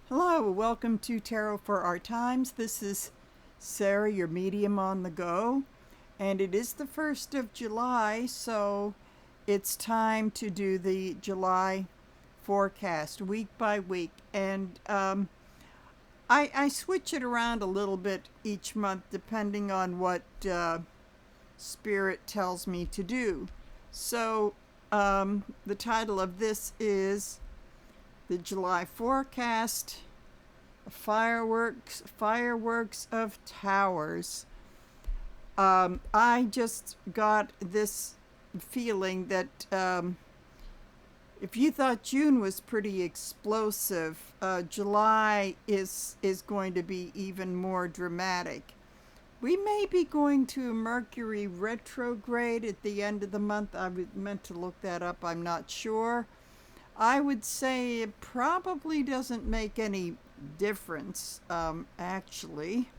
Hello, welcome to Tarot for Our Times. This is Sarah, your medium on the go, and it is the 1st of July, so it's time to do the July forecast week by week. And I switch it around a little bit each month depending on what Spirit tells me to do. So the title of this is the July forecast, fireworks of towers. I just got this feeling that if you thought June was pretty explosive, July is going to be even more dramatic. We may be going to a Mercury retrograde at the end of the month. I meant to look that up. I'm not sure. I would say it probably doesn't make any difference, actually.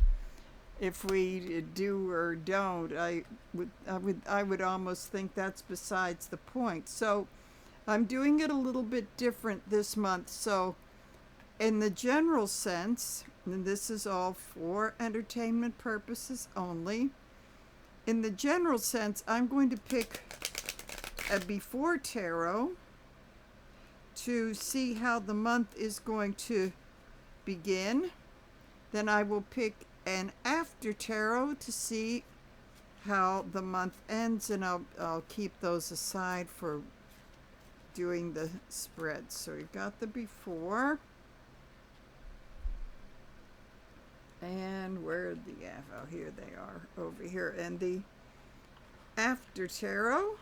If we do or don't, I would almost think that's besides the point. So I'm doing it a little bit different this month. So in the general sense, and this is all for entertainment purposes only, in the general sense, I'm going to pick a before tarot to see how the month is going to begin. Then I will pick an after tarot to see how the month ends, and I'll keep those aside for doing the spread. So we've got the before, and where are the oh, here they are, over here, and the after tarot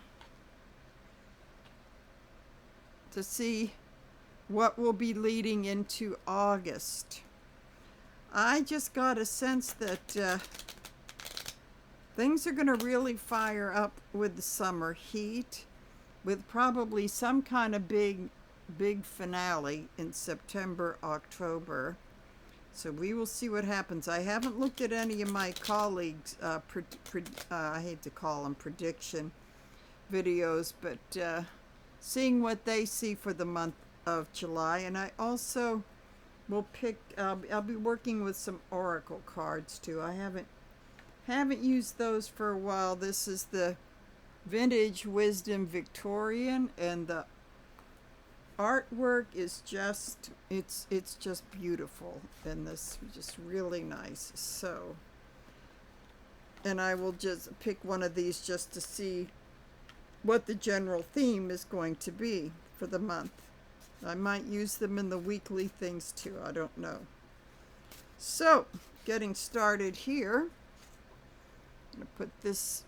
to see what will be leading into August. I just got a sense that things are going to really fire up with the summer heat, with probably some kind of big finale in September, October. So we will see what happens. I haven't looked at any of my colleagues' I hate to call them prediction videos, but seeing what they see for the month of July. And I also will pick, I'll be working with some oracle cards too. I haven't used those for a while. This is the Vintage Wisdom Victorian, and the artwork is just, it's just beautiful, and this just really nice. So, and I will just pick one of these just to see what the general theme is going to be for the month. I might use them in the weekly things too, I don't know. So, getting started here. I'm going to put this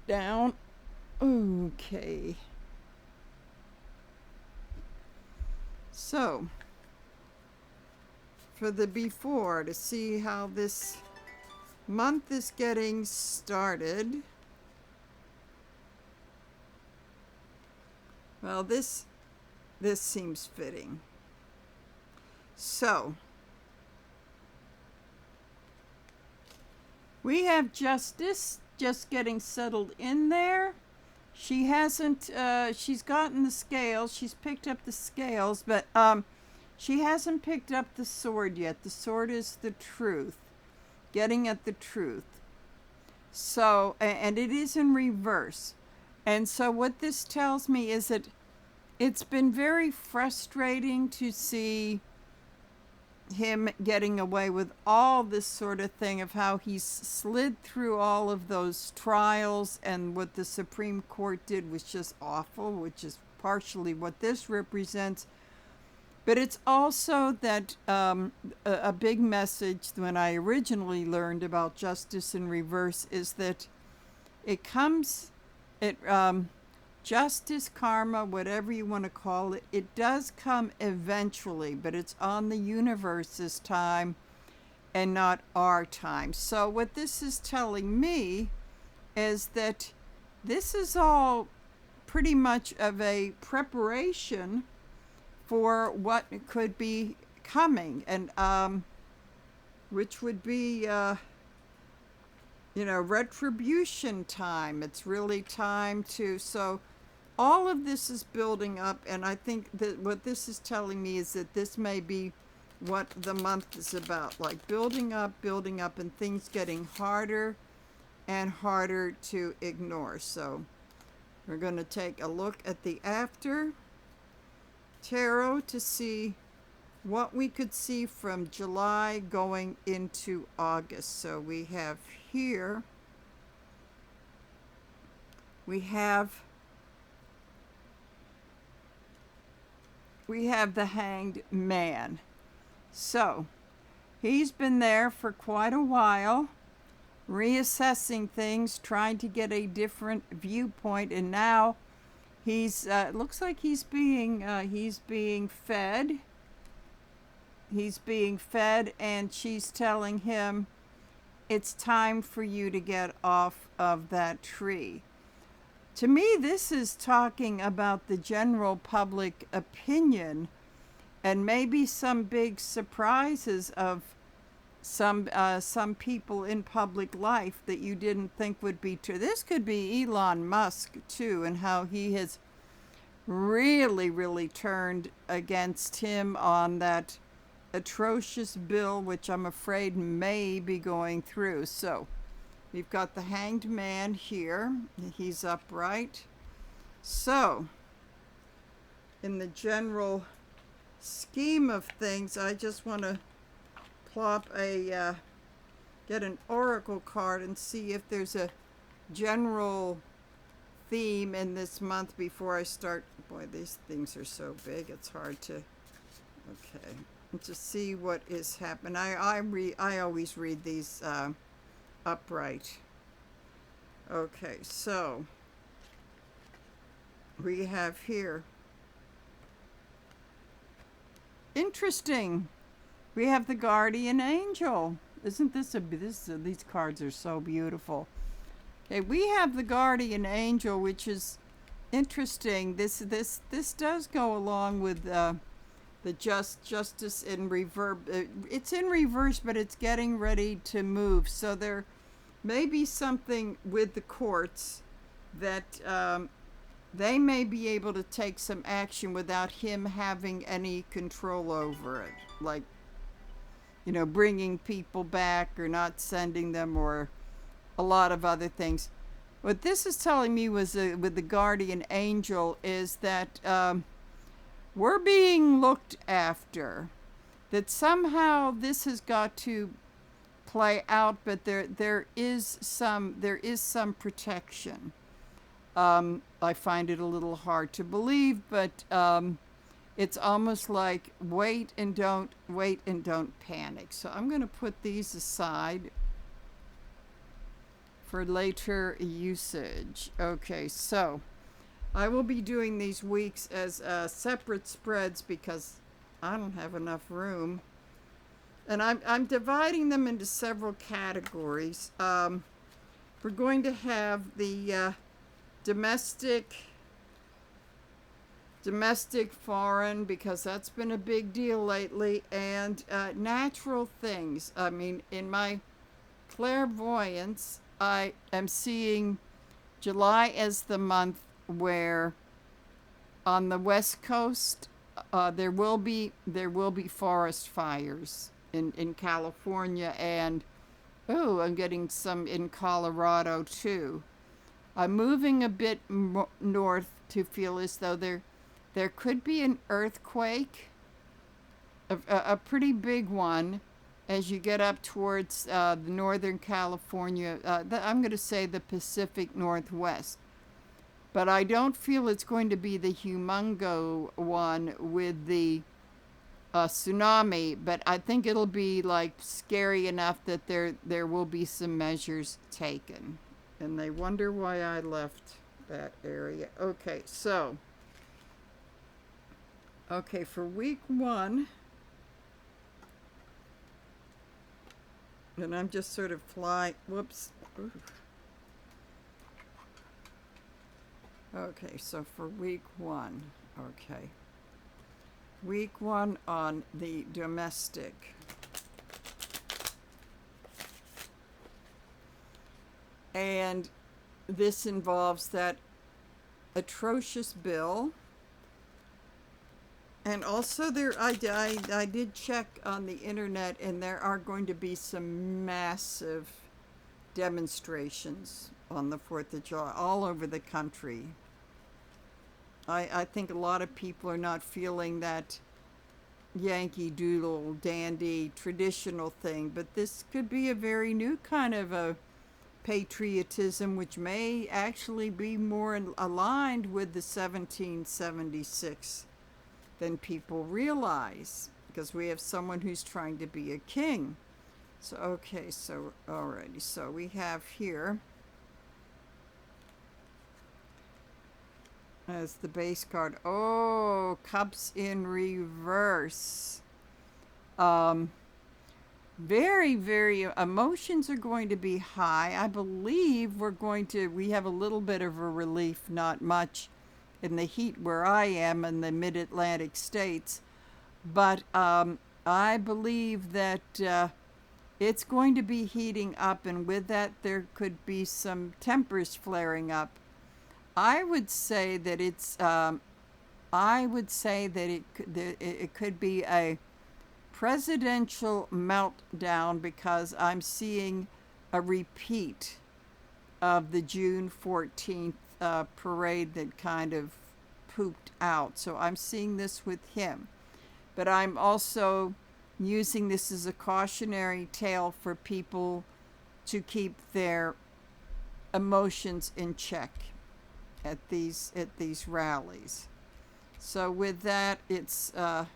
down. Okay. So, for the before, to see how this month is getting started. Well, this seems fitting. So, we have Justice just getting settled in there. She hasn't, she's gotten the scales, she's picked up the scales, but she hasn't picked up the sword yet. The sword is the truth, getting at the truth. So, and it is in reverse. And so what this tells me is that it's been very frustrating to see him getting away with all this sort of thing, of how he's slid through all of those trials, and what the Supreme Court did was just awful, which is partially what this represents. But it's also that a big message when I originally learned about justice in reverse is that it comes, justice, karma, whatever you want to call it, it does come eventually, but it's on the universe's time and not our time. So what this is telling me is that this is all pretty much of a preparation for what could be coming, and which would be retribution time. It's really time to, so all of this is building up, and I think that what this is telling me is that this may be what the month is about, like building up, and things getting harder and harder to ignore. So we're going to take a look at the after tarot to see what we could see from July going into August. So we have here, we have the Hanged Man. So he's been there for quite a while, reassessing things, trying to get a different viewpoint, and now he's looks like he's being fed. He's being fed, and she's telling him it's time for you to get off of that tree. To me, this is talking about the general public opinion and maybe some big surprises of some people in public life that you didn't think would be true. This could be Elon Musk too, and how he has really turned against him on that atrocious bill, which I'm afraid may be going through. So we've got the Hanged Man here. He's upright. So in the general scheme of things, I just want to plop get an oracle card and see if there's a general theme in this month before I start. Boy, these things are so big, it's hard to, okay, to see what is happening. I always read these upright. Okay, so we have here, interesting, we have the Guardian Angel. Isn't this these cards are so beautiful. Okay, we have the Guardian Angel, which is interesting. This does go along with the justice in reverse. It's in reverse, but it's getting ready to move. So there may be something with the courts that they may be able to take some action without him having any control over it, like, you know, bringing people back or not sending them, or a lot of other things. What this is telling me was with the Guardian Angel is that we're being looked after, that somehow this has got to play out, but there is some protection. I find it a little hard to believe, but it's almost like wait and don't panic. So I'm going to put these aside for later usage. Okay, so I will be doing these weeks as separate spreads because I don't have enough room, and I'm dividing them into several categories. We're going to have the domestic, foreign, because that's been a big deal lately, and natural things. I mean, in my clairvoyance, I am seeing July as the month where on the West Coast there will be forest fires in California, and I'm getting some in Colorado too. I'm moving a bit north to feel as though there could be an earthquake, a pretty big one, as you get up towards the Northern California. I'm going to say the Pacific Northwest. But I don't feel it's going to be the humongo one with the tsunami, but I think it'll be like scary enough that there will be some measures taken. And they wonder why I left that area. Okay, so, for week 1, and I'm just sort of whoops. Ooh. Okay, so for week 1, okay. Week 1 on the domestic. And this involves that atrocious bill. And also I did check on the internet, and there are going to be some massive demonstrations on the 4th of July all over the country. I think a lot of people are not feeling that Yankee Doodle dandy traditional thing, but this could be a very new kind of a patriotism, which may actually be more aligned with the 1776 than people realize, because we have someone who's trying to be a king. So, okay, so, alrighty, so we have here as the base card, oh, Cups in reverse. Very, very, emotions are going to be high. I believe we have a little bit of a relief, not much in the heat where I am in the mid-Atlantic states. But I believe that it's going to be heating up, and with that there could be some tempers flaring up. I would say that it could be a presidential meltdown, because I'm seeing a repeat of the June 14th parade that kind of pooped out. So I'm seeing this with him. But I'm also using this as a cautionary tale for people to keep their emotions in check at these rallies. So with that, it's the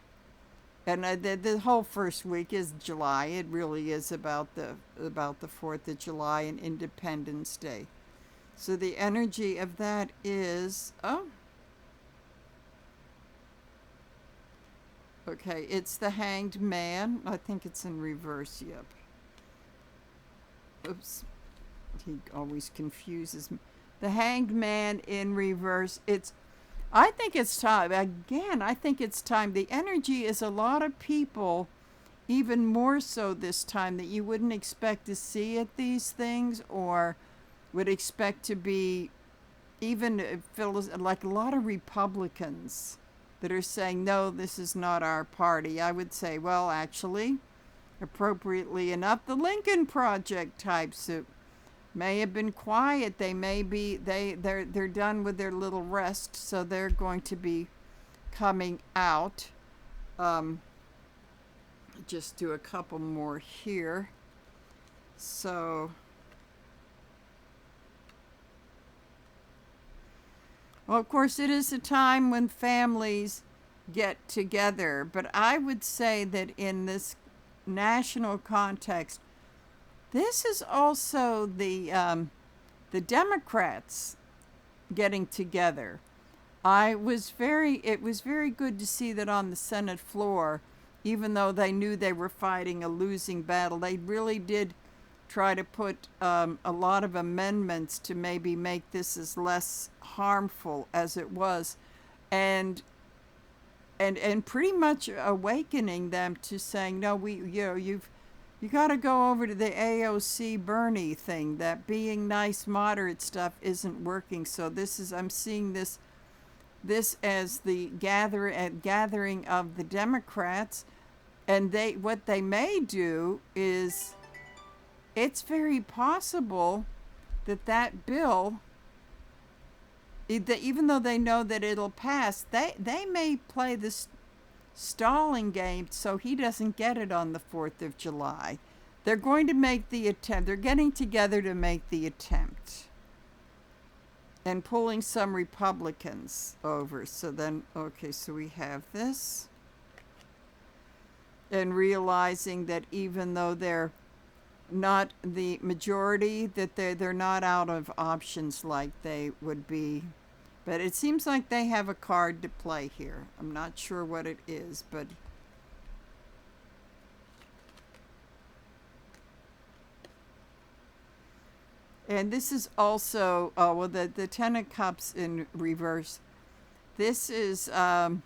whole first week is July. It really is about the 4th of July and Independence Day. So the energy of that is okay, it's the Hanged Man. I think it's in reverse. Yep. Oops. He always confuses me. The Hanged Man in reverse. I think it's time. Again, I think it's time. The energy is a lot of people, even more so this time, that you wouldn't expect to see at these things, or would expect to be even like a lot of Republicans that are saying, no, this is not our party. I would say, well, actually, appropriately enough, the Lincoln Project types who may have been quiet. They may be, they're done with their little rest, so they're going to be coming out. Just do a couple more here. So, well, of course, it is a time when families get together, but I would say that in this national context, this is also the Democrats getting together. It was very good to see that on the Senate floor, even though they knew they were fighting a losing battle, they really did try to put a lot of amendments to maybe make this as less harmful as it was, and pretty much awakening them to saying, no, you got to go over to the AOC Bernie thing. That being nice, moderate stuff isn't working. So I'm seeing this as the gathering of the Democrats, and what they may do is, it's very possible that bill, even though they know that it'll pass, they may play this stalling game so he doesn't get it on the 4th of July. They're going to make the attempt. They're getting together to make the attempt and pulling some Republicans over. So then, okay, so we have this. And realizing that even though they're not the majority, that they're not out of options like they would be. But it seems like they have a card to play here. I'm not sure what it is, but and this is also the Ten of Cups in reverse. This is I'm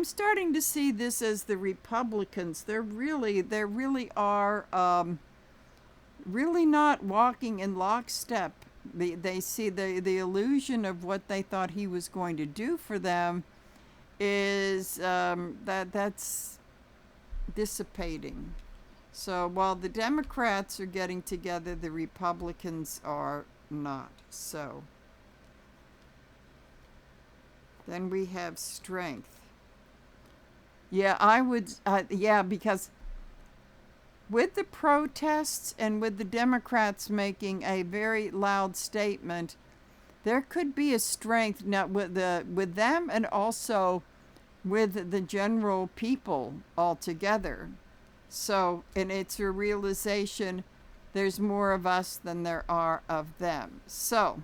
starting to see this as the Republicans. They really are really not walking in lockstep. They see the illusion of what they thought he was going to do for them, is that's dissipating. So while the Democrats are getting together, the Republicans are not. So then we have strength. Yeah, I would, yeah, because with the protests and with the Democrats making a very loud statement, there could be a strength now with them and also with the general people altogether. So, and it's a realization there's more of us than there are of them. So,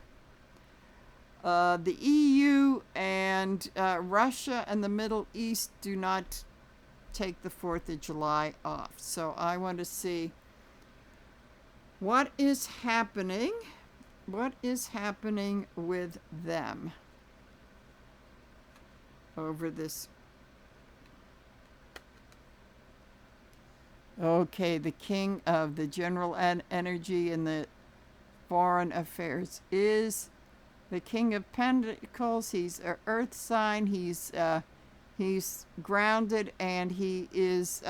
the EU and Russia and the Middle East do not take the 4th of July off. So I want to see what is happening. What is happening with them over this? Okay, the king of the general energy and the foreign affairs is the King of Pentacles. He's an earth sign. He's grounded, and he is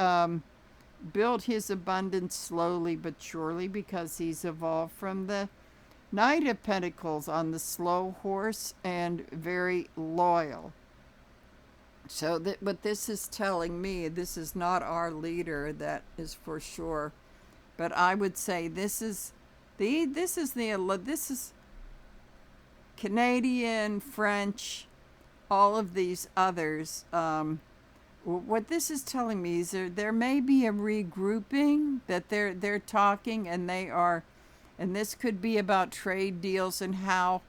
built his abundance slowly but surely because he's evolved from the Knight of Pentacles on the slow horse and very loyal. So what this is telling me, this is not our leader, that is for sure. But I would say this is Canadian, French, all of these others. What this is telling me is there may be a regrouping, that they're talking, and they are, and this could be about trade deals and how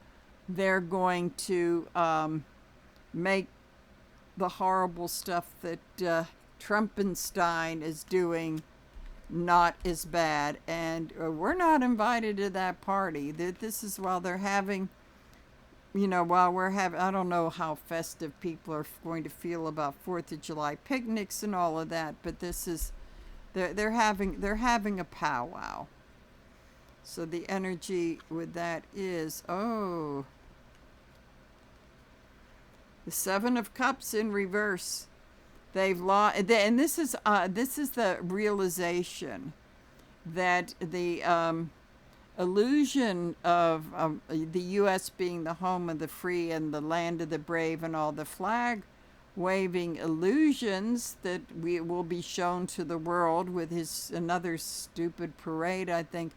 they're going to make the horrible stuff that Trumpenstein is doing not as bad. And we're not invited to that party. This is while they're having, while we're having, I don't know how festive people are going to feel about 4th of July picnics and all of that, but this is, they're having a powwow. So the energy with that is, the 7 of Cups in reverse. They've lost, and this is the realization that the illusion of the U.S. being the home of the free and the land of the brave and all the flag waving illusions that we will be shown to the world with another stupid parade, I think.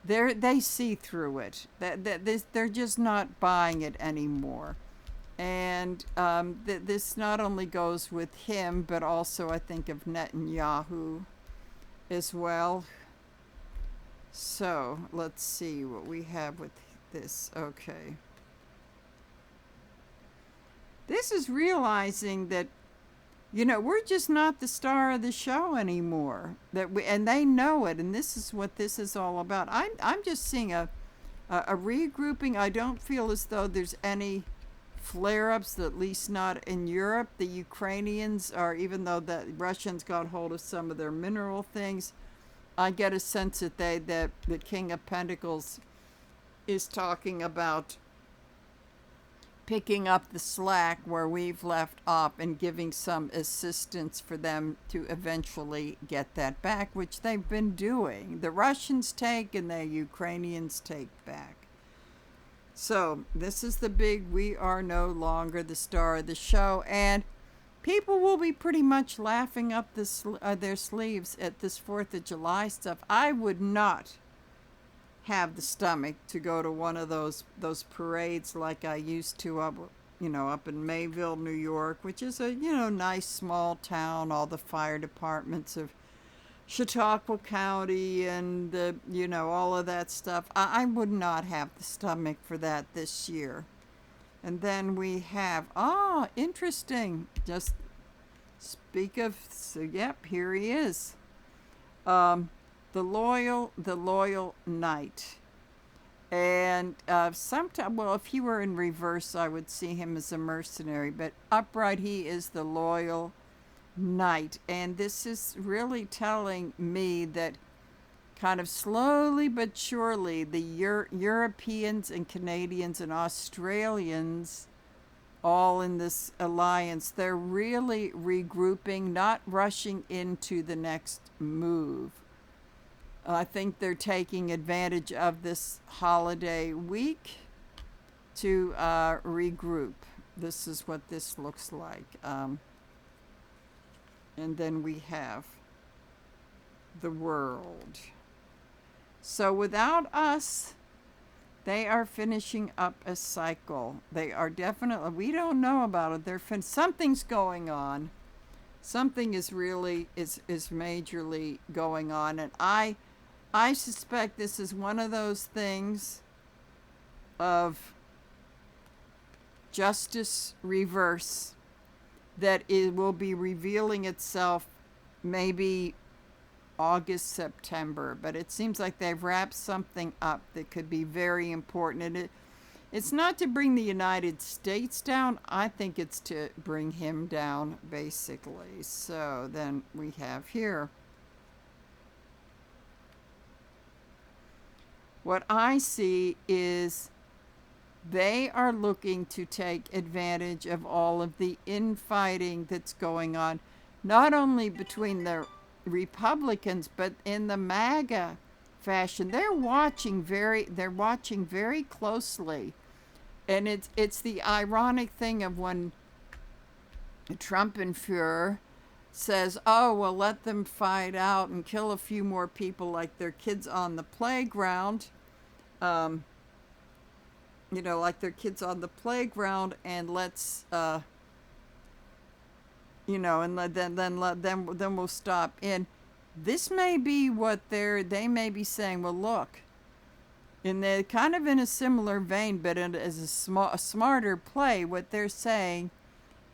They see through it. They're just not buying it anymore. And this not only goes with him, but also I think of Netanyahu as well. So let's see what we have with this. Okay. This is realizing that, we're just not the star of the show anymore. And they know it. And this is what this is all about. I'm just seeing a regrouping. I don't feel as though there's any flare-ups, at least not in Europe. The Ukrainians are, even though the Russians got hold of some of their mineral things, I get a sense that the King of Pentacles is talking about picking up the slack where we've left off and giving some assistance for them to eventually get that back, which they've been doing. The Russians take and the Ukrainians take back. So this is the big, we are no longer the star of the show, and people will be pretty much laughing up their sleeves at this 4th of July stuff. I would not have the stomach to go to one of those parades like I used to up in Mayville, New York, which is a nice small town. All the fire departments of Chautauqua County and all of that stuff. I would not have the stomach for that this year. And then we have, interesting. Just speak of, so yep, here he is. The loyal knight. And sometimes, well, if he were in reverse, I would see him as a mercenary, but upright, he is the loyal knight. And this is really telling me that kind of slowly but surely the Europeans and Canadians and Australians all in this alliance, they're really regrouping, not rushing into the next move. I think they're taking advantage of this holiday week to regroup. This is what this looks like. And then we have the world. So without us, they are finishing up a cycle. They are definitely, we don't know about it. Something's going on. Something is really, is majorly going on. And I suspect this is one of those things of justice reverse that it will be revealing itself maybe August, September, but it seems like they've wrapped something up that could be very important. And it's not to bring the United States down. I think it's to bring him down, basically. So then we have here what I see is they are looking to take advantage of all of the infighting that's going on, not only between the Republicans, but in the MAGA fashion. They're watching very closely. And it's the ironic thing of when Trump and F0RECAST says, oh, well, let them fight out and kill a few more people like their kids on the playground. Like their kids on the playground, and let's, and then we'll stop. And this may be what they may be saying. Well, look, in the kind of in a similar vein, but as a smarter play, what they're saying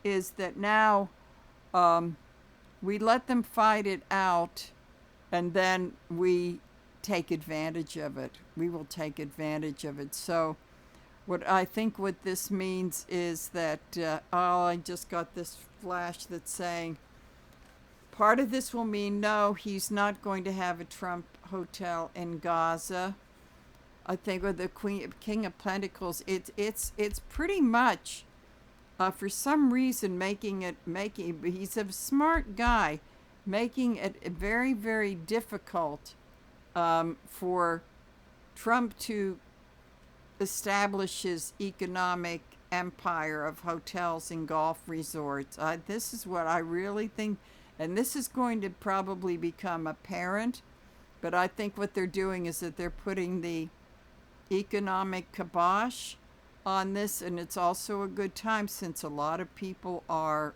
is that now we let them fight it out, and then we take advantage of it. We will take advantage of it. So what this means is that, I just got this flash that's saying part of this will mean no, he's not going to have a Trump hotel in Gaza. I think with the King of Pentacles, it's pretty much, for some reason, he's a smart guy, making it very, very difficult for Trump to establish his economic empire of hotels and golf resorts. This is what I really think, and this is going to probably become apparent, but I think what they're doing is that they're putting the economic kibosh on this, and it's also a good time since a lot of people are,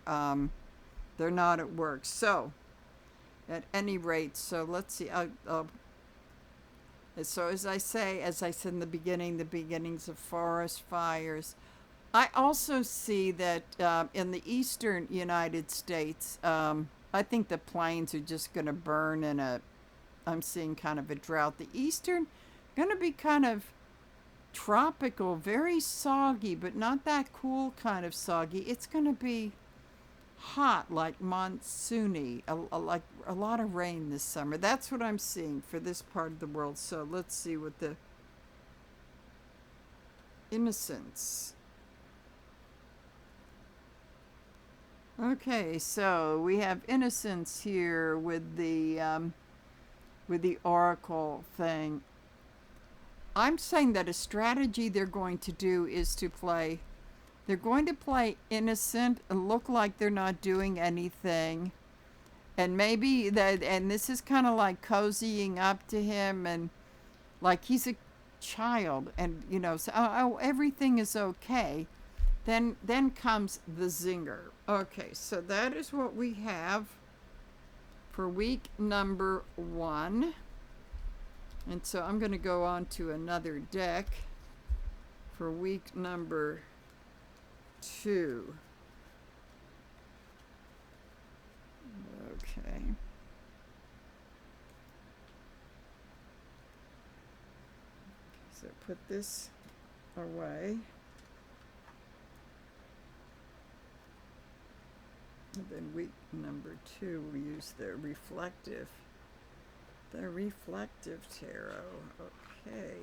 they're not at work. So, at any rate, so let's see, so as I said in the beginnings of forest fires. I also see that in the eastern United States, I think the plains are just going to burn I'm seeing kind of a drought. The eastern, going to be kind of tropical, very soggy, but not that cool kind of soggy. It's going to be hot, like monsoony, like a lot of rain this summer. That's what I'm seeing for this part of the world. So let's see what the innocence. Okay, so we have innocence here with the oracle thing. I'm saying that a strategy they're going to do is to play. They're going to play innocent and look like they're not doing anything. And maybe and this is kind of like cozying up to him, and like he's a child, and so everything is okay. Then comes the zinger. Okay, so that is what we have for week number 1. And so I'm going to go on to another deck for week number 2. Okay. So put this away. And then week number 2, we use the reflective tarot. Okay.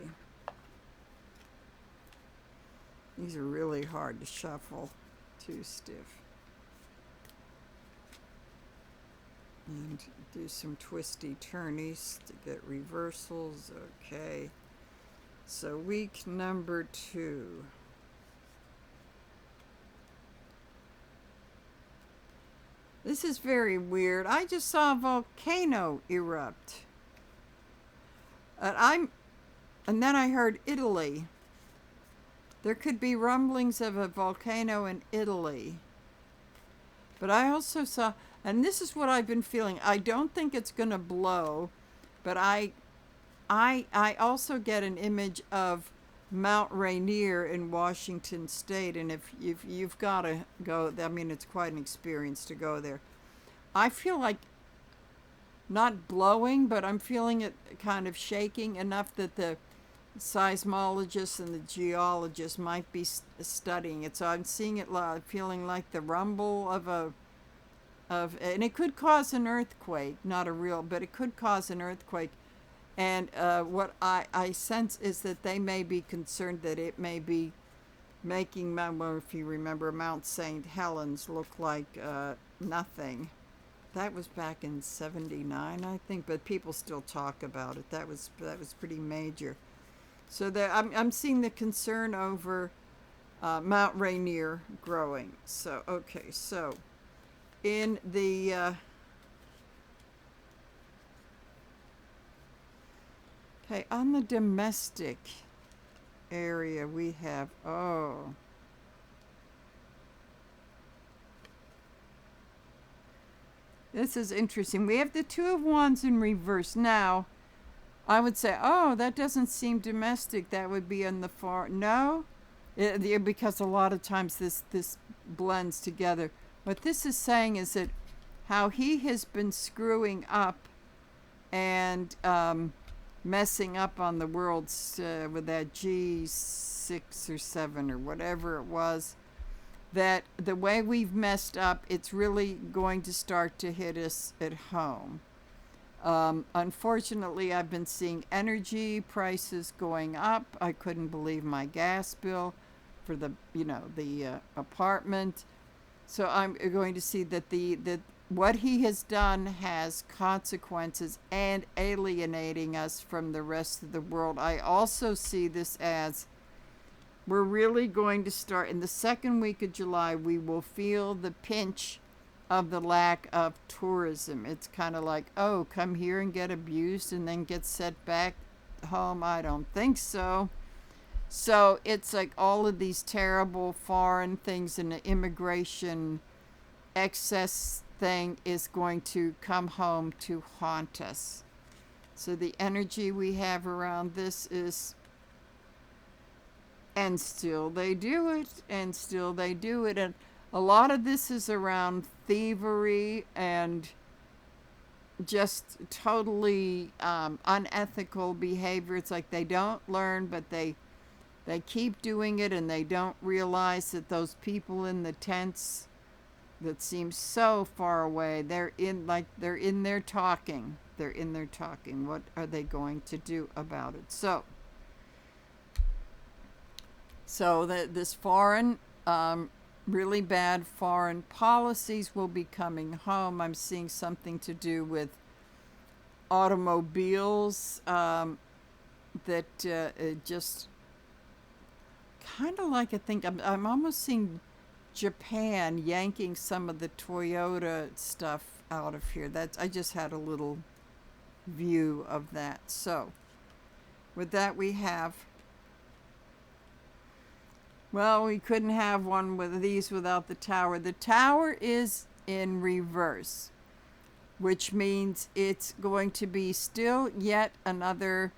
These are really hard to shuffle. too stiff. And do some twisty turnies to get reversals. Okay. So week number 2. This is very weird. I just saw a volcano erupt. And then I heard Italy. There could be rumblings of a volcano in Italy. But I also saw, and this is what I've been feeling. I don't think it's going to blow, but I also get an image of Mount Rainier in Washington State, and if you've got to go, I mean, it's quite an experience to go there. I feel like not blowing, but I'm feeling it kind of shaking enough that the seismologists and the geologists might be studying it. So I'm seeing it, feeling like the rumble and it could cause an earthquake, not a real, but it could cause an earthquake. And what I sense is that they may be concerned that it may be making, well, if you remember, Mount St. Helens look like nothing. That was back in '79, I think, but people still talk about it. That was pretty major. So I'm seeing the concern over Mount Rainier growing. So, okay, so in the okay, on the domestic area we have, this is interesting. We have the Two of Wands in reverse. Now, I would say, oh, that doesn't seem domestic. That would be in the far. No, because a lot of times this blends together. What this is saying is that how he has been screwing up and messing up on the worlds with that G6 or 7 or whatever it was, that the way we've messed up, it's really going to start to hit us at home. Unfortunately, I've been seeing energy prices going up. I couldn't believe my gas bill for the apartment. So I'm going to see that what he has done has consequences and alienating us from the rest of the world. I also see this as we're really going to start in the second week of July. We will feel the pinch of the lack of tourism. It's kind of like, oh, come here and get abused and then get sent back home. I don't think so. So it's like all of these terrible foreign things and the immigration excess thing is going to come home to haunt us. So the energy we have around this is, and still they do it, and still they do it. And a lot of this is around thievery and just totally unethical behavior. It's like they don't learn, but they keep doing it, and they don't realize that those people in the tents that seem so far away, they're in there talking. They're in there talking. What are they going to do about it? So this foreign, really bad foreign policies will be coming home. I'm seeing something to do with automobiles that just kind of like, I think I'm almost seeing Japan yanking some of the Toyota stuff out of here. I just had a little view of that. So with that we have, well, we couldn't have one with these without the Tower. The Tower is in reverse, which means it's going to be still yet another,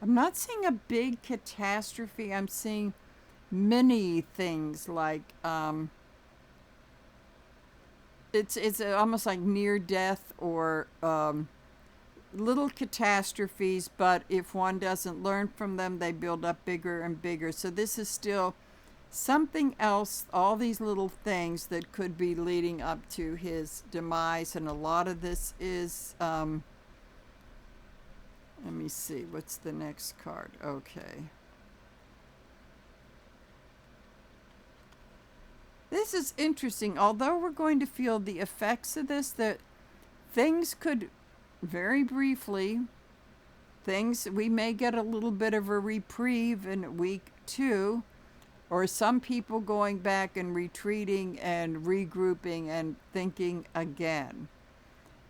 I'm not seeing a big catastrophe. I'm seeing many things like it's almost like near death or little catastrophes, but if one doesn't learn from them, they build up bigger and bigger. So this is still something else, all these little things that could be leading up to his demise. And a lot of this is let me see, what's the next card? Okay. This is interesting. Although we're going to feel the effects of this, that things could very briefly, we may get a little bit of a reprieve in week 2, or some people going back and retreating and regrouping and thinking again.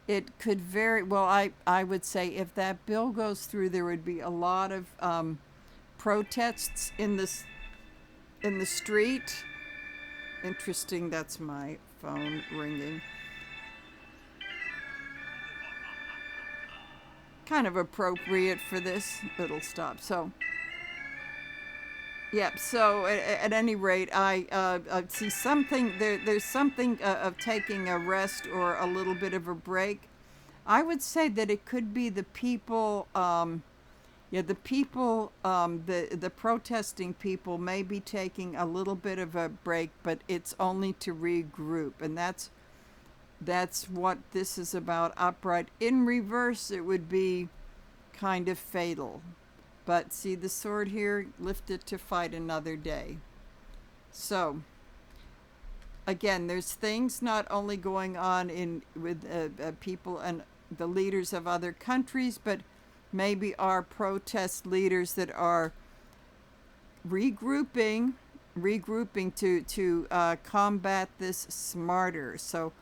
It could very well, I would say if that bill goes through, there would be a lot of protests in the street. Interesting, that's my phone ringing. Kind of appropriate for this. It'll stop. So, yeah. So at any rate, I see something there. There's something of taking a rest or a little bit of a break. I would say that it could be the people. The people, the protesting people may be taking a little bit of a break, but it's only to regroup, and that's what this is about. Upright. In reverse, it would be kind of fatal. But see the sword here, lift it to fight another day. So, again, there's things not only going on with people and the leaders of other countries, but maybe our protest leaders that are regrouping to combat this smarter. So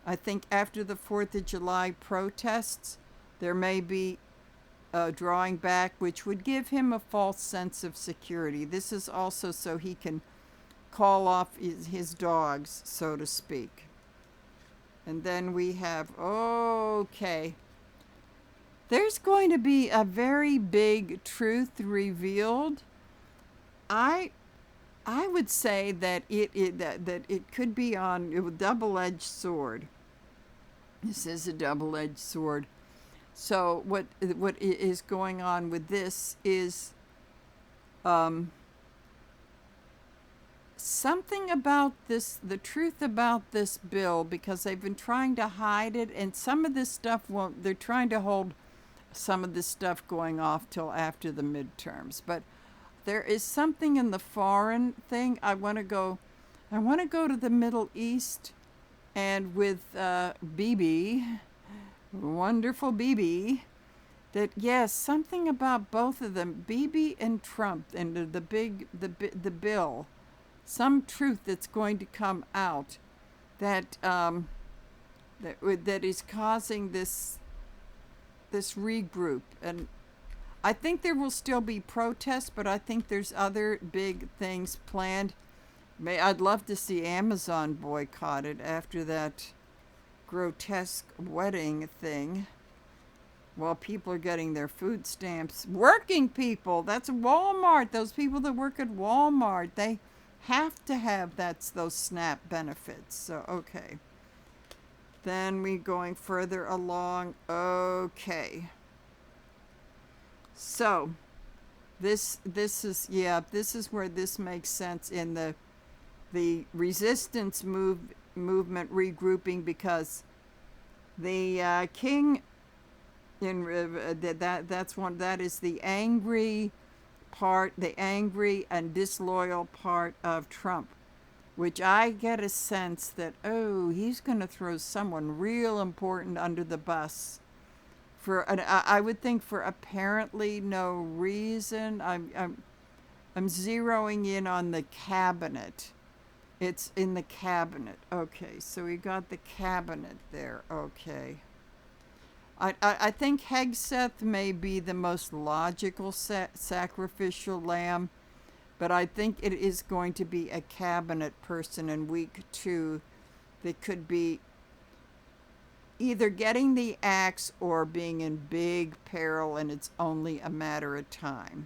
I think after the 4th of July protests, there may be drawing back, which would give him a false sense of security. This is also so he can call off his dogs, so to speak. And then we have, okay, there's going to be a very big truth revealed. I would say that it could be on a double-edged sword. This is a double-edged sword. So what is going on with this is something about this, the truth about this bill, because they've been trying to hide it, and some of this stuff won't. They're trying to hold some of this stuff going off till after the midterms. But there is something in the foreign thing. I want to go to the Middle East, and with Bibi, wonderful Bibi, that yes, something about both of them, Bibi and Trump, and the bill, some truth that's going to come out that that is causing this regroup. And I think there will still be protests, but I think there's other big things planned. I'd love to see Amazon boycotted after that grotesque wedding thing, while people are getting their food stamps. Working people, that's Walmart. Those people that work at Walmart, they have to have those SNAP benefits. So, okay. Then we going further along. Okay. So, this is where this makes sense in the resistance movement regrouping, because the king that is the angry part, the angry and disloyal part of Trump, which I get a sense that, he's going to throw someone real important under the bus I would think for apparently no reason. I'm zeroing in on the cabinet. It's in the cabinet. Okay, so we got the cabinet there. Okay. I think Hegseth may be the most logical sacrificial lamb, but I think it is going to be a cabinet person in week 2 that could be either getting the axe or being in big peril, and it's only a matter of time.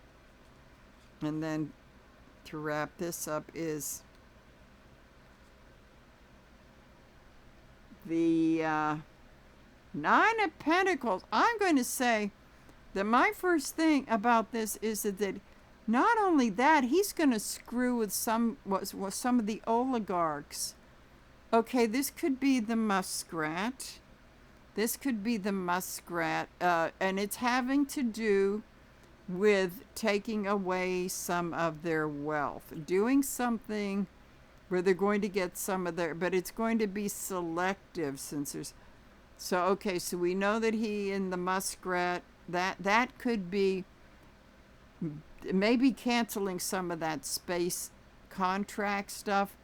And then to wrap this up is the 9 of Pentacles. I'm going to say that my first thing about this is that not only that, he's going to screw with some of the oligarchs. Okay, this could be the muskrat. This could be the muskrat, and it's having to do with taking away some of their wealth, doing something where they're going to get some of their, but it's going to be selective since there's, so okay, so we know that he in the muskrat, that could be maybe canceling some of that space contract stuff.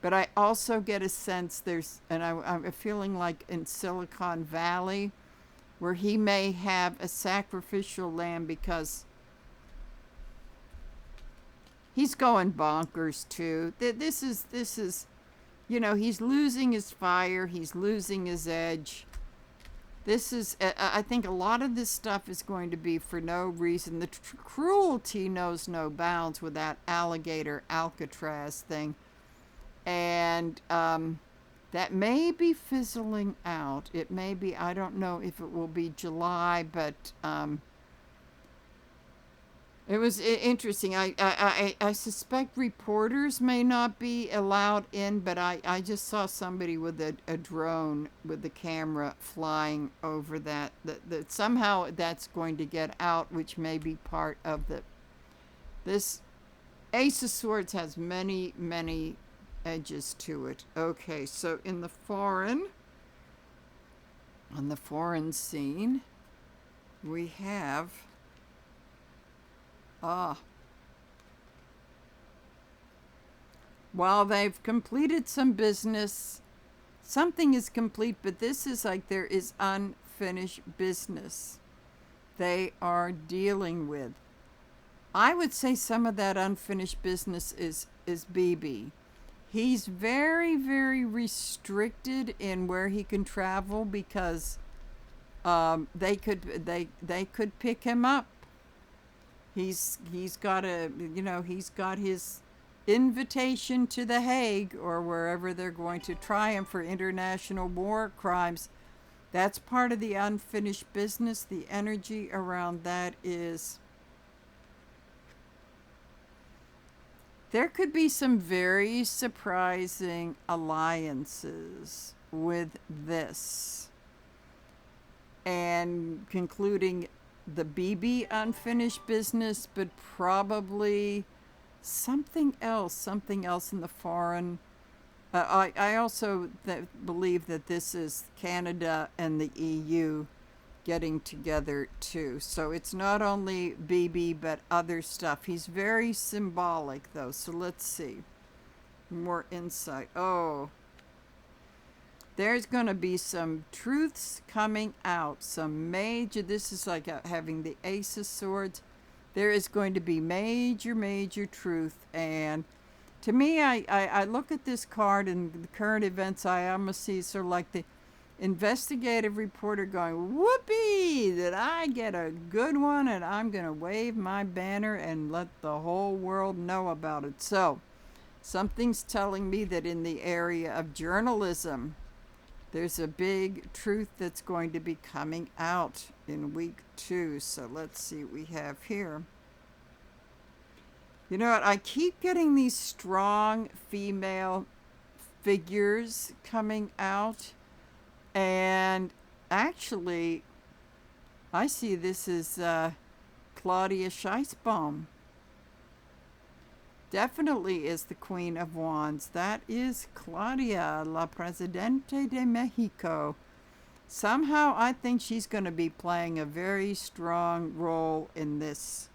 But I also get a sense there's, and I'm feeling like in Silicon Valley, where he may have a sacrificial lamb because he's going bonkers too. This is, you know, he's losing his fire, he's losing his edge. This is, I think a lot of this stuff is going to be for no reason. The cruelty knows no bounds with that alligator Alcatraz thing. And that may be fizzling out. It may be, I don't know if it will be July, but it was interesting. I suspect reporters may not be allowed in, but I just saw somebody with a drone with the camera flying over that somehow that's going to get out, which may be part of this Ace of Swords has many edges to it. Okay, so on the foreign scene, we have while they've completed some business, something is complete, but this is like there is unfinished business they are dealing with. I would say some of that unfinished business is BB. He's very, very restricted in where he can travel because they could pick him up. He's got his invitation to The Hague or wherever they're going to try him for international war crimes. That's part of the unfinished business. The energy around that is there could be some very surprising alliances with this. And concluding the BB unfinished business, but probably something else in the foreign. I also believe that this is Canada and the EU getting together too. So it's not only BB, but other stuff. He's very symbolic though. So let's see. More insight. Oh, there's going to be some truths coming out. Some major, this is like having the Ace of Swords. There is going to be major truth. And to me, I look at this card and the current events, I almost see sort of like the investigative reporter going, whoopee, did I get a good one? And I'm going to wave my banner and let the whole world know about it. So something's telling me that in the area of journalism, there's a big truth that's going to be coming out in week 2. So let's see what we have here. You know what? I keep getting these strong female figures coming out. And actually, I see this is Claudia Scheissbaum. Definitely is the Queen of Wands. That is Claudia, la Presidente de Mexico. Somehow I think she's going to be playing a very strong role in this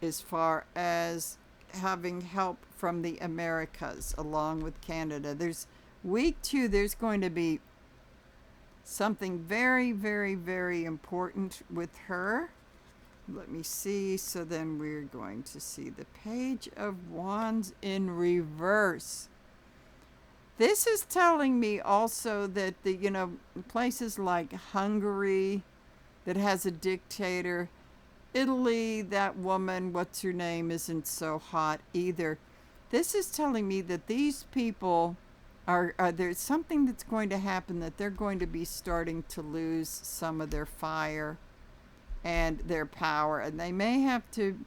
as far as having help from the Americas along with Canada. There's week 2, there's going to be something very important with her. Let me see. So then we're going to see the Page of Wands in reverse. This is telling me also that places like Hungary that has a dictator, Italy, that woman, what's her name, isn't so hot either. This is telling me that these people are there's something that's going to happen, that they're going to be starting to lose some of their fire and their power, and they may have to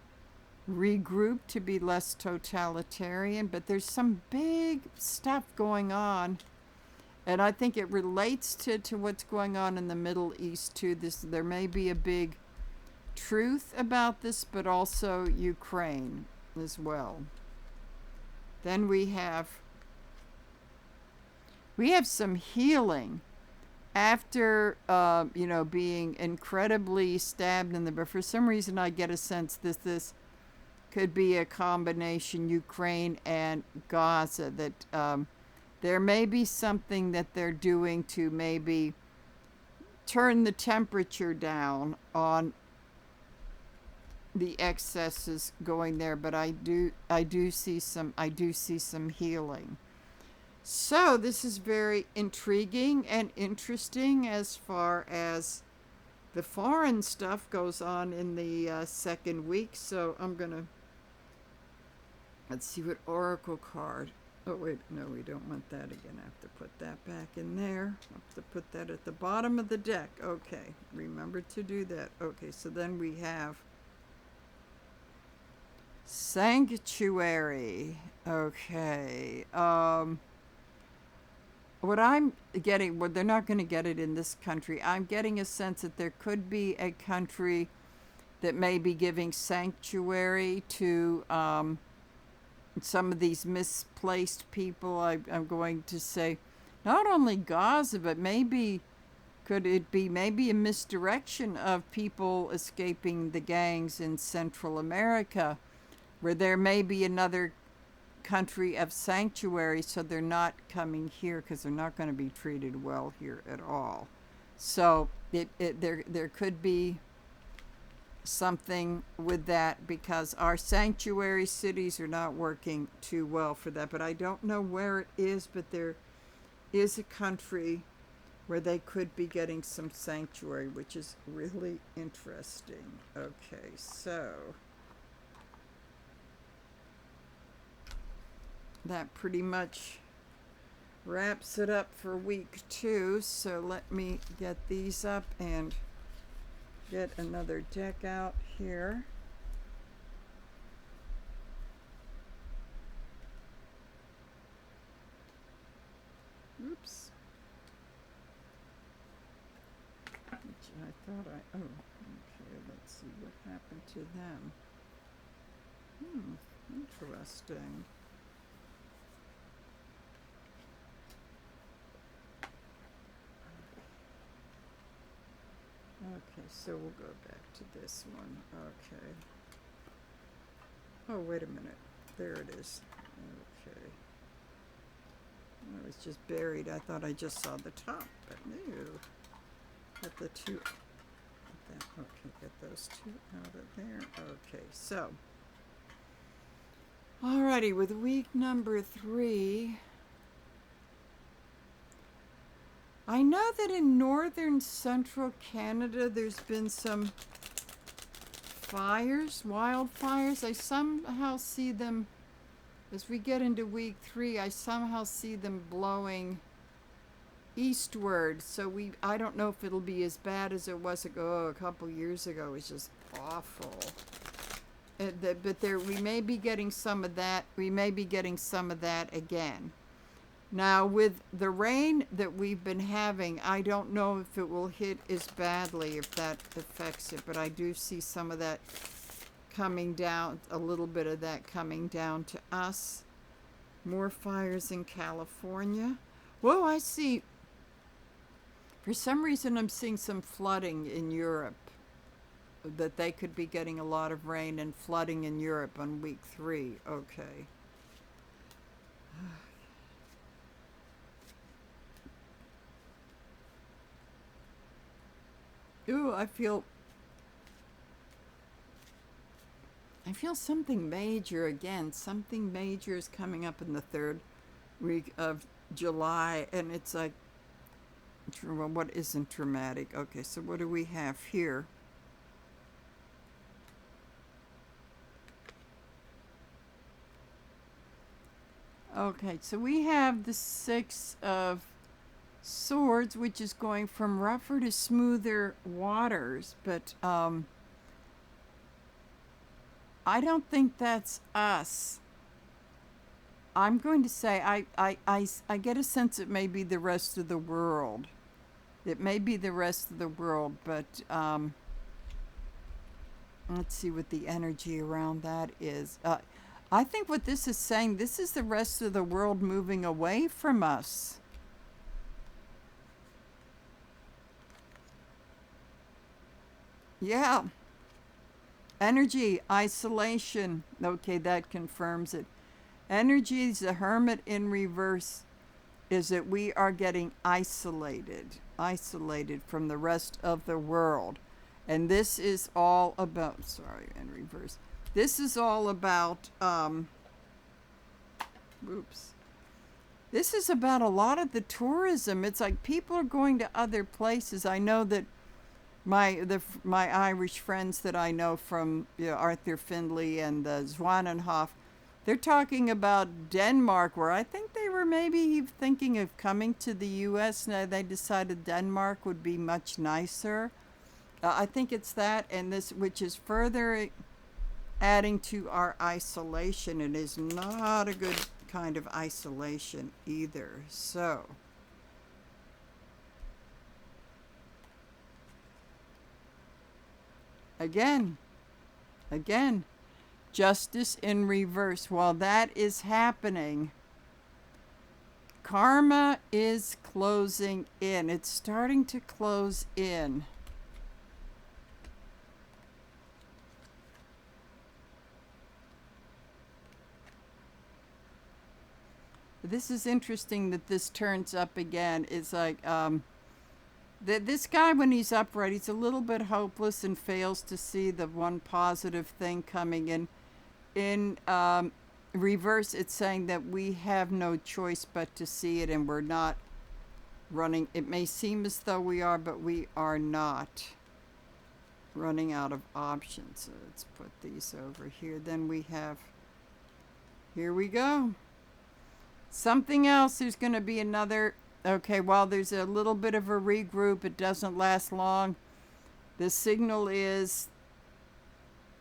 regroup to be less totalitarian, but there's some big stuff going on, and I think it relates to what's going on in the Middle East too. There may be a big truth about this, but also Ukraine as well. Then we have We have some healing after, being incredibly stabbed in the, but for some reason I get a sense that this could be a combination Ukraine and Gaza, that there may be something that they're doing to maybe turn the temperature down on the excesses going there, but I do see some healing. So this is very intriguing and interesting as far as the foreign stuff goes on in the second week. So I'm gonna, let's see what oracle card. Oh wait, no, we don't want that again. I have to put that back in there. I have to put that at the bottom of the deck. Okay, remember to do that. Okay, so then we have Sanctuary. Okay. What I'm getting, well, they're not going to get it in this country. I'm getting a sense that there could be a country that may be giving sanctuary to some of these misplaced people. I'm going to say not only Gaza, but maybe could it be maybe a misdirection of people escaping the gangs in Central America, where there may be another country of sanctuary, so they're not coming here because they're not going to be treated well here at all. So there could be something with that, because our sanctuary cities are not working too well for that. But I don't know where it is, but there is a country where they could be getting some sanctuary, which is really interesting. Okay, so that pretty much wraps it up for week 2. So let me get these up and get another deck out here. Oops. Which I thought oh, okay, let's see what happened to them. Interesting. Okay, so we'll go back to this one. Okay. Oh, wait a minute. There it is. Okay. I was just buried. I thought I just saw the top, but no. Get the two. Okay, get those two out of there. Okay, so. Alrighty, with week number 3. I know that in northern central Canada there's been some fires, wildfires. I somehow see them, as we get into week 3, I somehow see them blowing eastward. So I don't know if it'll be as bad as it was a couple years ago. It was just awful. But we may be getting some of that. We may be getting some of that again. Now, with the rain that we've been having, I don't know if it will hit as badly, if that affects it, but I do see some of that coming down, a little bit of that coming down to us. More fires in California. Whoa, I see, for some reason I'm seeing some flooding in Europe, that they could be getting a lot of rain and flooding in Europe on week 3. Okay. Ooh, I feel something major again. Something major is coming up in the 3rd week of July, and it's like, well, what isn't dramatic? Okay, so what do we have here? Okay, so we have the 6 of Swords, which is going from rougher to smoother waters, but I don't think that's us. I'm going to say I get a sense it may be the rest of the world. It may be the rest of the world, but let's see what the energy around that is. I think what this is saying, this is the rest of the world moving away from us. Yeah. Energy, isolation. Okay, that confirms it. Energy is the hermit in reverse, is that we are getting isolated from the rest of the world. And this is all about, sorry, in reverse. This is all about, oops. This is about a lot of the tourism. It's like people are going to other places. I know that my Irish friends that I know from, you know, Arthur Findlay and Zwanenhof, they're talking about Denmark, where I think they were maybe thinking of coming to the U.S. Now they decided Denmark would be much nicer. I think it's that, and this, which is further adding to our isolation. It is not a good kind of isolation either. So, again, justice in reverse. While that is happening, karma is closing in. It's starting to close in. This is interesting that this turns up again. It's like this guy, when he's upright, he's a little bit hopeless and fails to see the one positive thing coming in. In reverse, it's saying that we have no choice but to see it, and we're not running. It may seem as though we are, but we are not running out of options. So let's put these over here. Then we have, here we go. Something else, there's going to be another, okay, while there's a little bit of a regroup, it doesn't last long. The signal is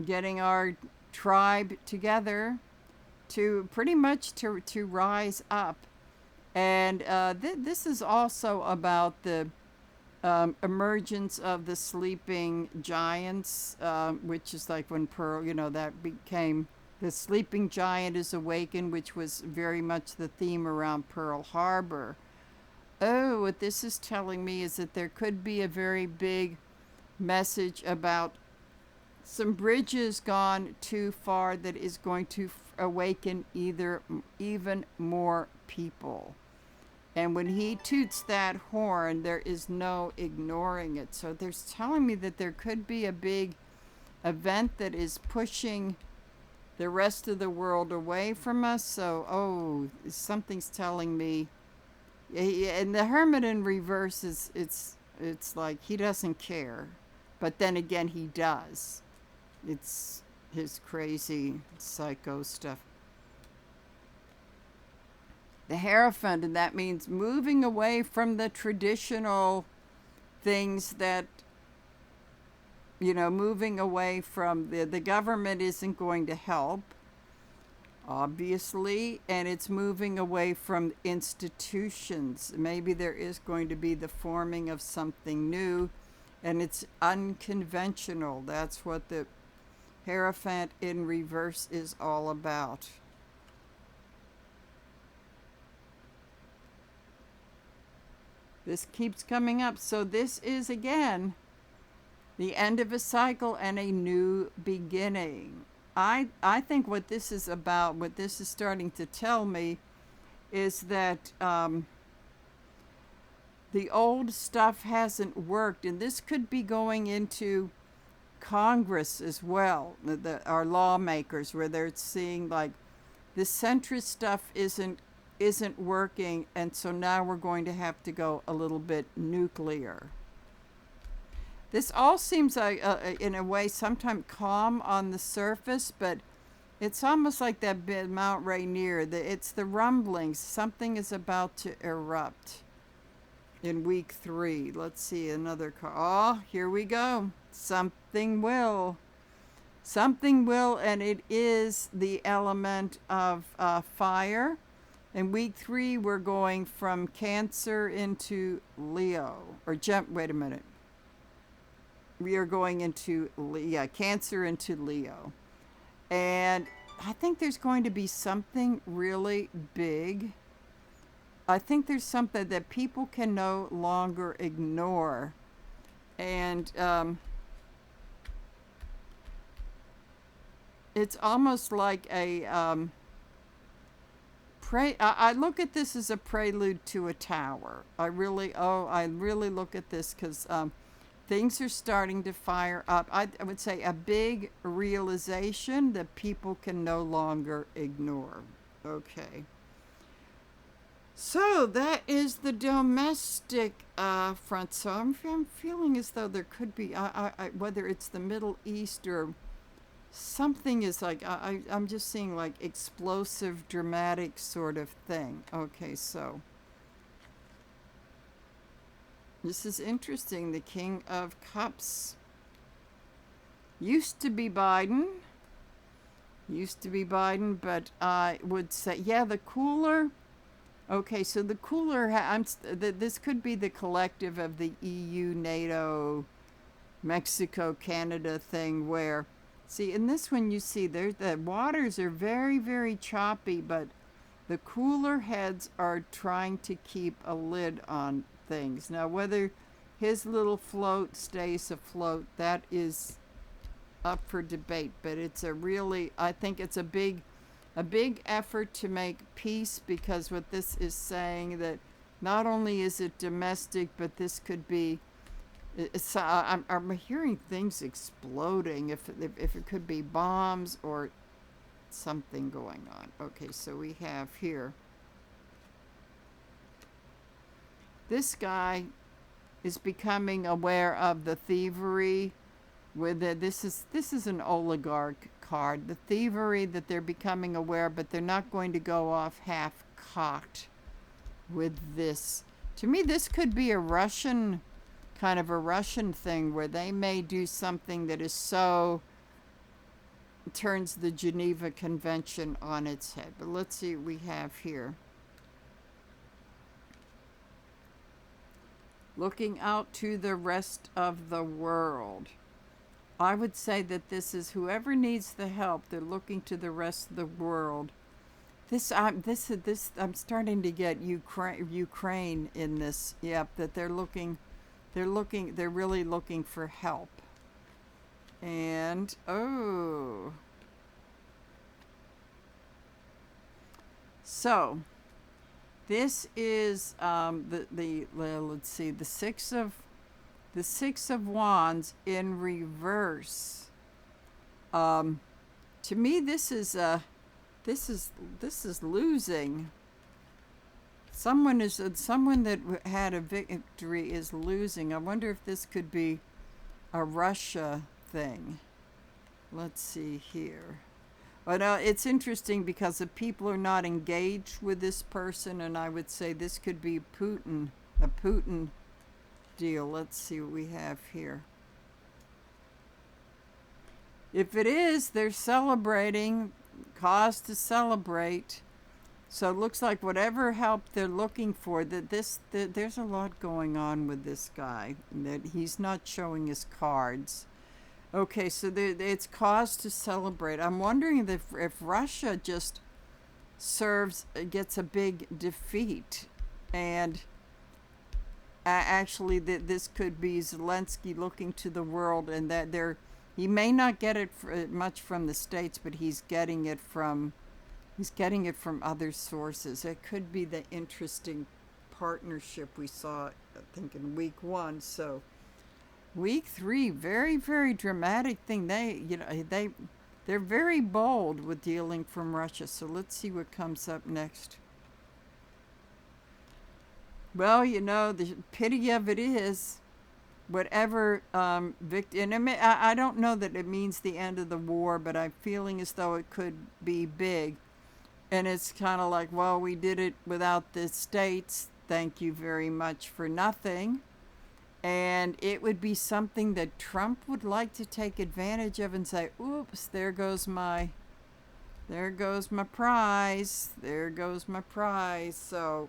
getting our tribe together to pretty much to rise up. And this is also about the emergence of the sleeping giants, which is like when Pearl, you know, that became... The sleeping giant is awakened, which was very much the theme around Pearl Harbor. Oh, what this is telling me is that there could be a very big message about some bridges gone too far that is going to awaken even more people. And when he toots that horn, there is no ignoring it. So there's telling me that there could be a big event that is pushing the rest of the world away from us. So, something's telling me. And the hermit in reverse is, it's like he doesn't care, but then again he does. It's his crazy psycho stuff. The Hierophant, and that means moving away from the traditional things that, you know, moving away from the government isn't going to help, obviously, and it's moving away from institutions. Maybe there is going to be the forming of something new, and it's unconventional. That's what the Hierophant in reverse is all about. This keeps coming up. So this is, again, the end of a cycle and a new beginning. I think what this is about, what this is starting to tell me, is that the old stuff hasn't worked. And this could be going into Congress as well, our lawmakers, where they're seeing like the centrist stuff isn't working. And so now we're going to have to go a little bit nuclear. This all seems like, in a way, sometimes calm on the surface, but it's almost like that bit Mount Rainier. It's the rumblings. Something is about to erupt in week 3. Let's see, another card. Oh, here we go. Something will. Something will, and it is the element of fire. In week 3, we're going from Cancer into Leo. Wait a minute. We are going into Cancer into Leo. And I think there's going to be something really big. I think there's something that people can no longer ignore. And it's almost like a I look at this as a prelude to a tower. I really look at this because things are starting to fire up. I would say a big realization that people can no longer ignore. Okay. So that is the domestic front. So I'm feeling as though there could be, whether it's the Middle East or something is like, I'm just seeing like explosive, dramatic sort of thing. Okay, so this is interesting. The King of Cups used to be Biden. But I would say, yeah, the cooler. Okay, so the cooler, this could be the collective of the EU, NATO, Mexico, Canada thing where, see, in this one you see the waters are very, very choppy, but the cooler heads are trying to keep a lid on things. Now, whether his little float stays afloat, that is up for debate, but it's I think it's a big effort to make peace, because what this is saying that not only is it domestic, but this could be, I'm hearing things exploding, if it could be bombs or something going on. Okay, so we have here, this guy is becoming aware of the thievery with this is an oligarch card, the thievery that they're becoming aware, but they're not going to go off half-cocked with this. To me, this could be a Russian thing where they may do something that is so turns the Geneva Convention on its head. But let's see what we have here. Looking out to the rest of the world. I would say that this is whoever needs the help, they're looking to the rest of the world. I'm starting to get Ukraine in this. Yep, that they're really looking for help. And so this is let's see, the Six of Wands in reverse. To me, this is losing. Someone that had a victory is losing. I wonder if this could be a Russia thing. Let's see here. But it's interesting because the people are not engaged with this person, and I would say this could be Putin, a Putin deal. Let's see what we have here. If it is, they're celebrating, cause to celebrate. So it looks like whatever help they're looking for, there's a lot going on with this guy, that he's not showing his cards. Okay, so it's cause to celebrate. I'm wondering if Russia just gets a big defeat, and actually this could be Zelensky looking to the world, and that he may not get it much from the States, but he's getting it from other sources. It could be the interesting partnership we saw, I think, in week 1. So week 3, very, very dramatic thing. They're very bold with dealing from Russia. So let's see what comes up next. Well, the pity of it is, whatever victim, and I don't know that it means the end of the war, but I'm feeling as though it could be big. And it's kind of like, well, we did it without the States. Thank you very much for nothing. And it would be something that Trump would like to take advantage of and say, oops, there goes my prize. So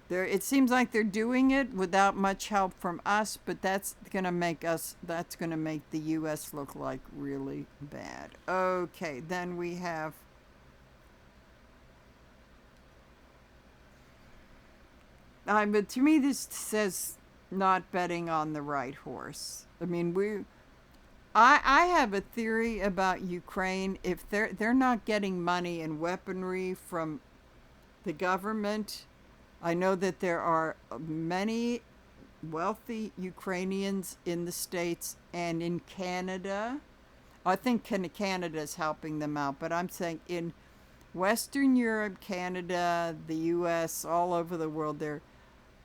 it seems like they're doing it without much help from us, but that's going to make the U.S. look like really bad. Okay, then we have but to me, this says not betting on the right horse. I mean, I have a theory about Ukraine. If they're not getting money and weaponry from the government, I know that there are many wealthy Ukrainians in the States and in Canada. I think Canada is helping them out, but I'm saying in Western Europe, Canada, the US, all over the world, there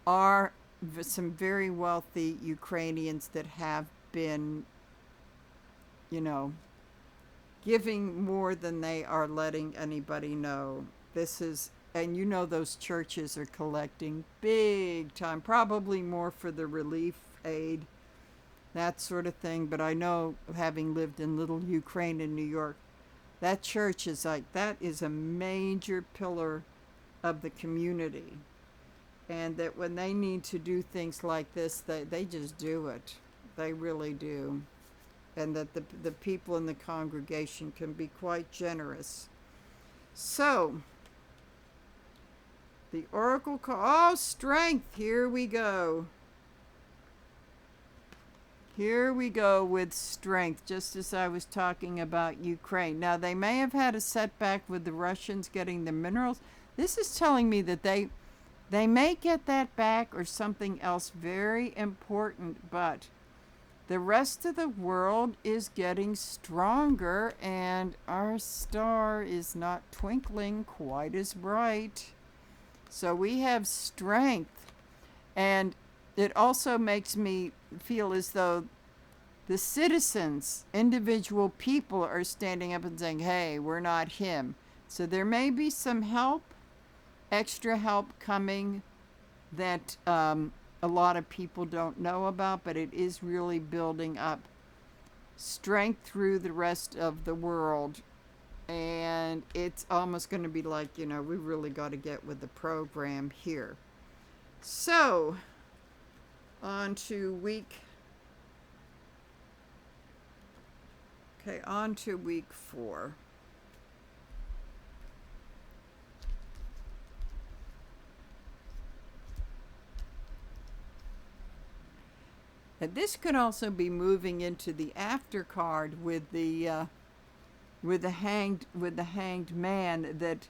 are some very wealthy Ukrainians that have been, you know, giving more than they are letting anybody know. This is, and you know, those churches are collecting big time, probably more for the relief aid, that sort of thing. But I know, having lived in Little Ukraine in New York, that church is like, that is a major pillar of the community. And that when they need to do things like this, they just do it. They really do. And that the people in the congregation can be quite generous. So, the oracle call, oh, strength, here we go. Here we go with strength, just as I was talking about Ukraine. Now, they may have had a setback with the Russians getting the minerals. This is telling me that they may get that back or something else very important, but the rest of the world is getting stronger and our star is not twinkling quite as bright. So we have strength, and it also makes me feel as though the citizens, individual people, are standing up and saying, hey, we're not him. So there may be some help, extra help coming that a lot of people don't know about, but it is really building up strength through the rest of the world. And it's almost going to be like, we really got to get with the program here. So, on to week 4. And this could also be moving into the after card with the hanged man, that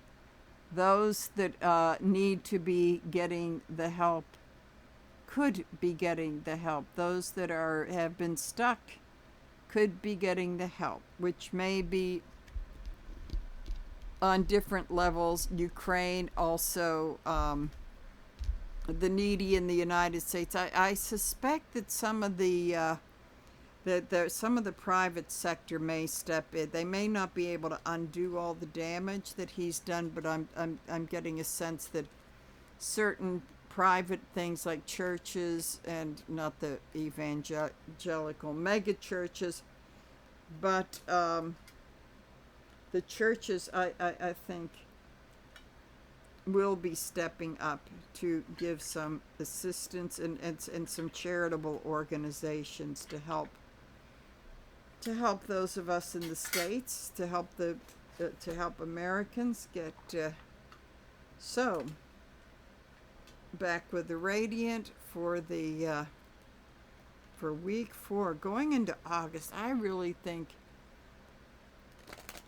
those that need to be getting the help could be getting the help. Those that have been stuck could be getting the help, which may be on different levels. Ukraine also, the needy in the United States. I suspect that some of the some of the private sector may step in. They may not be able to undo all the damage that he's done, but I'm getting a sense that certain private things like churches, and not the evangelical mega churches, but the churches, I think, will be stepping up to give some assistance, and some charitable organizations to help those of us in the States, to help Americans get so back with the radiant for the for week 4 going into August. I really think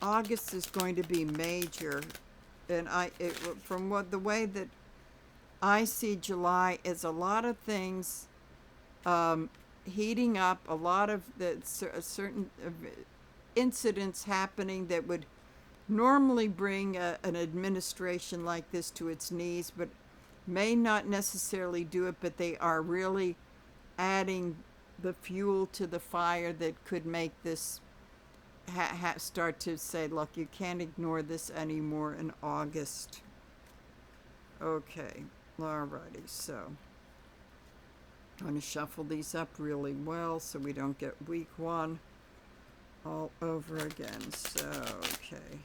August is going to be major, and from the way that I see July is a lot of things heating up, a lot of certain incidents happening that would normally bring an administration like this to its knees, but may not necessarily do it, but they are really adding the fuel to the fire that could make this start to say, look, you can't ignore this anymore in August. Okay, alrighty, so I'm going to shuffle these up really well so we don't get week 1 all over again. So, okay.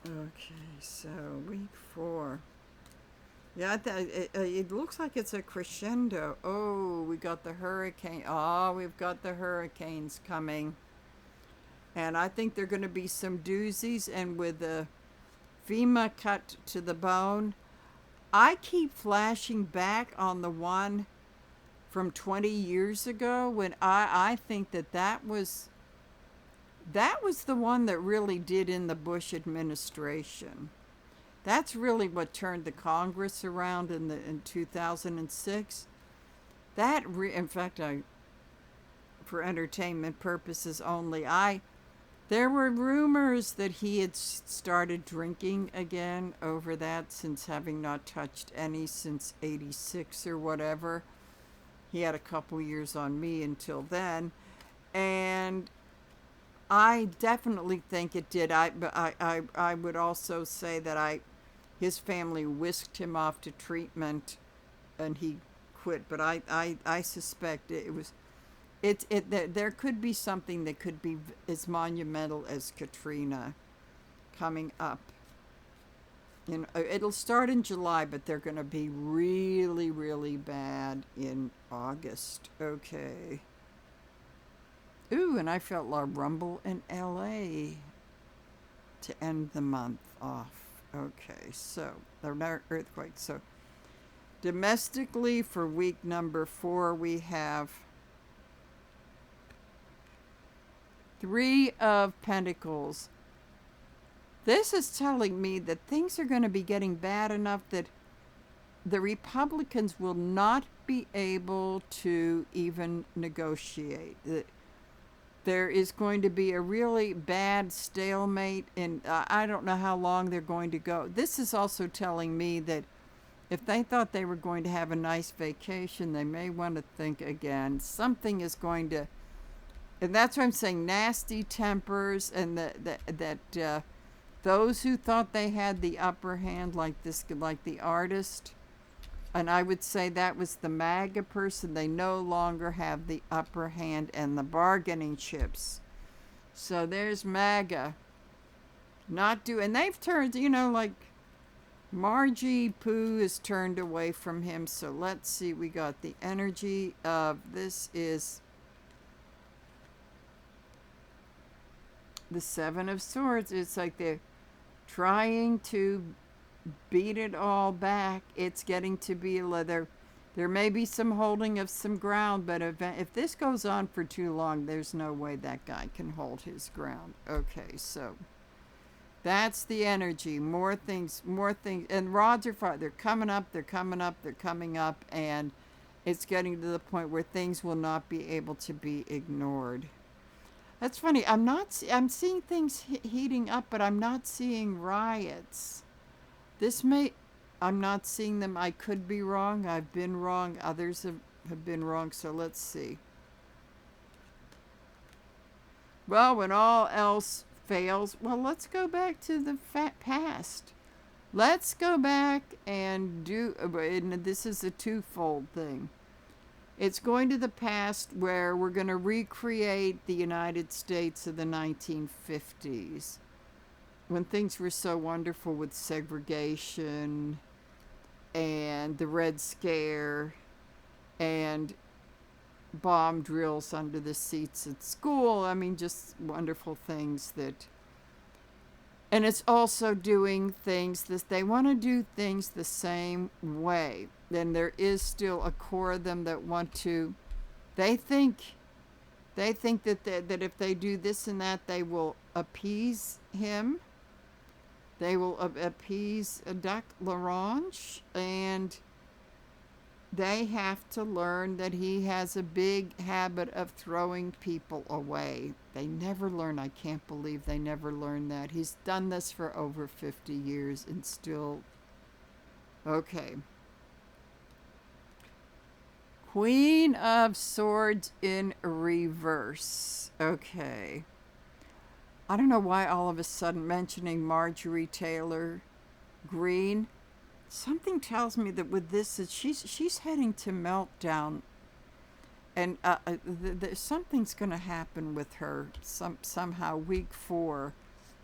Okay, so week 4. Yeah, it looks like it's a crescendo. Oh, we got the hurricane. Oh, we've got the hurricanes coming. And I think they're going to be some doozies. And with the FEMA cut to the bone, I keep flashing back on the one from 20 years ago, when I think that was the one that really did in the Bush administration. That's really what turned the Congress around in 2006. In fact, for entertainment purposes only, there were rumors that he had started drinking again over that, since having not touched any since '86 or whatever. He had a couple years on me until then, and I definitely think it did. I would also say that his family whisked him off to treatment, and he quit. But I suspect there could be something that could be as monumental as Katrina coming up. It'll start in July, but they're going to be really, really bad in August. Okay. Ooh, and I felt a rumble in LA to end the month off. Okay, so the earthquake. So domestically, for week number 4, we have 3 of Pentacles. This is telling me that things are going to be getting bad enough that the Republicans will not be able to even negotiate. There is going to be a really bad stalemate, and I don't know how long they're going to go. This is also telling me that if they thought they were going to have a nice vacation, they may want to think again. Something is going to, and that's why I'm saying nasty tempers, and that those who thought they had the upper hand, like the artist, and I would say that was the MAGA person, they no longer have the upper hand and the bargaining chips. So there's MAGA. And they've turned, like Margie Pooh is turned away from him. So let's see, we got the energy of this is the 7 of Swords. It's like they're trying to beat it all back. It's getting to be there may be some holding of some ground, but if this goes on for too long, there's no way that guy can hold his ground. Okay, so that's the energy. More things, and rods are far. They're coming up, and it's getting to the point where things will not be able to be ignored. That's funny. I'm seeing things heating up, but I'm not seeing riots. I'm not seeing them. I could be wrong. I've been wrong. Others have been wrong. So let's see. Well, when all else fails, let's go back to the past. Let's go back and and this is a twofold thing. It's going to the past where we're going to recreate the United States of the 1950s. When things were so wonderful with segregation and the Red Scare and bomb drills under the seats at school. I mean, just wonderful things and it's also doing things they want to do things the same way. Then there is still a core of them that want to, they think that if they do this and that, they will appease him. They will appease Duc L'Orange, and they have to learn that he has a big habit of throwing people away. They never learn. I can't believe they never learn that. He's done this for over 50 years and still... Okay. Queen of Swords in reverse. Okay. I don't know why all of a sudden mentioning Marjorie Taylor Greene. Something tells me that with this, that she's heading to meltdown, and something's going to happen with her somehow. Week 4,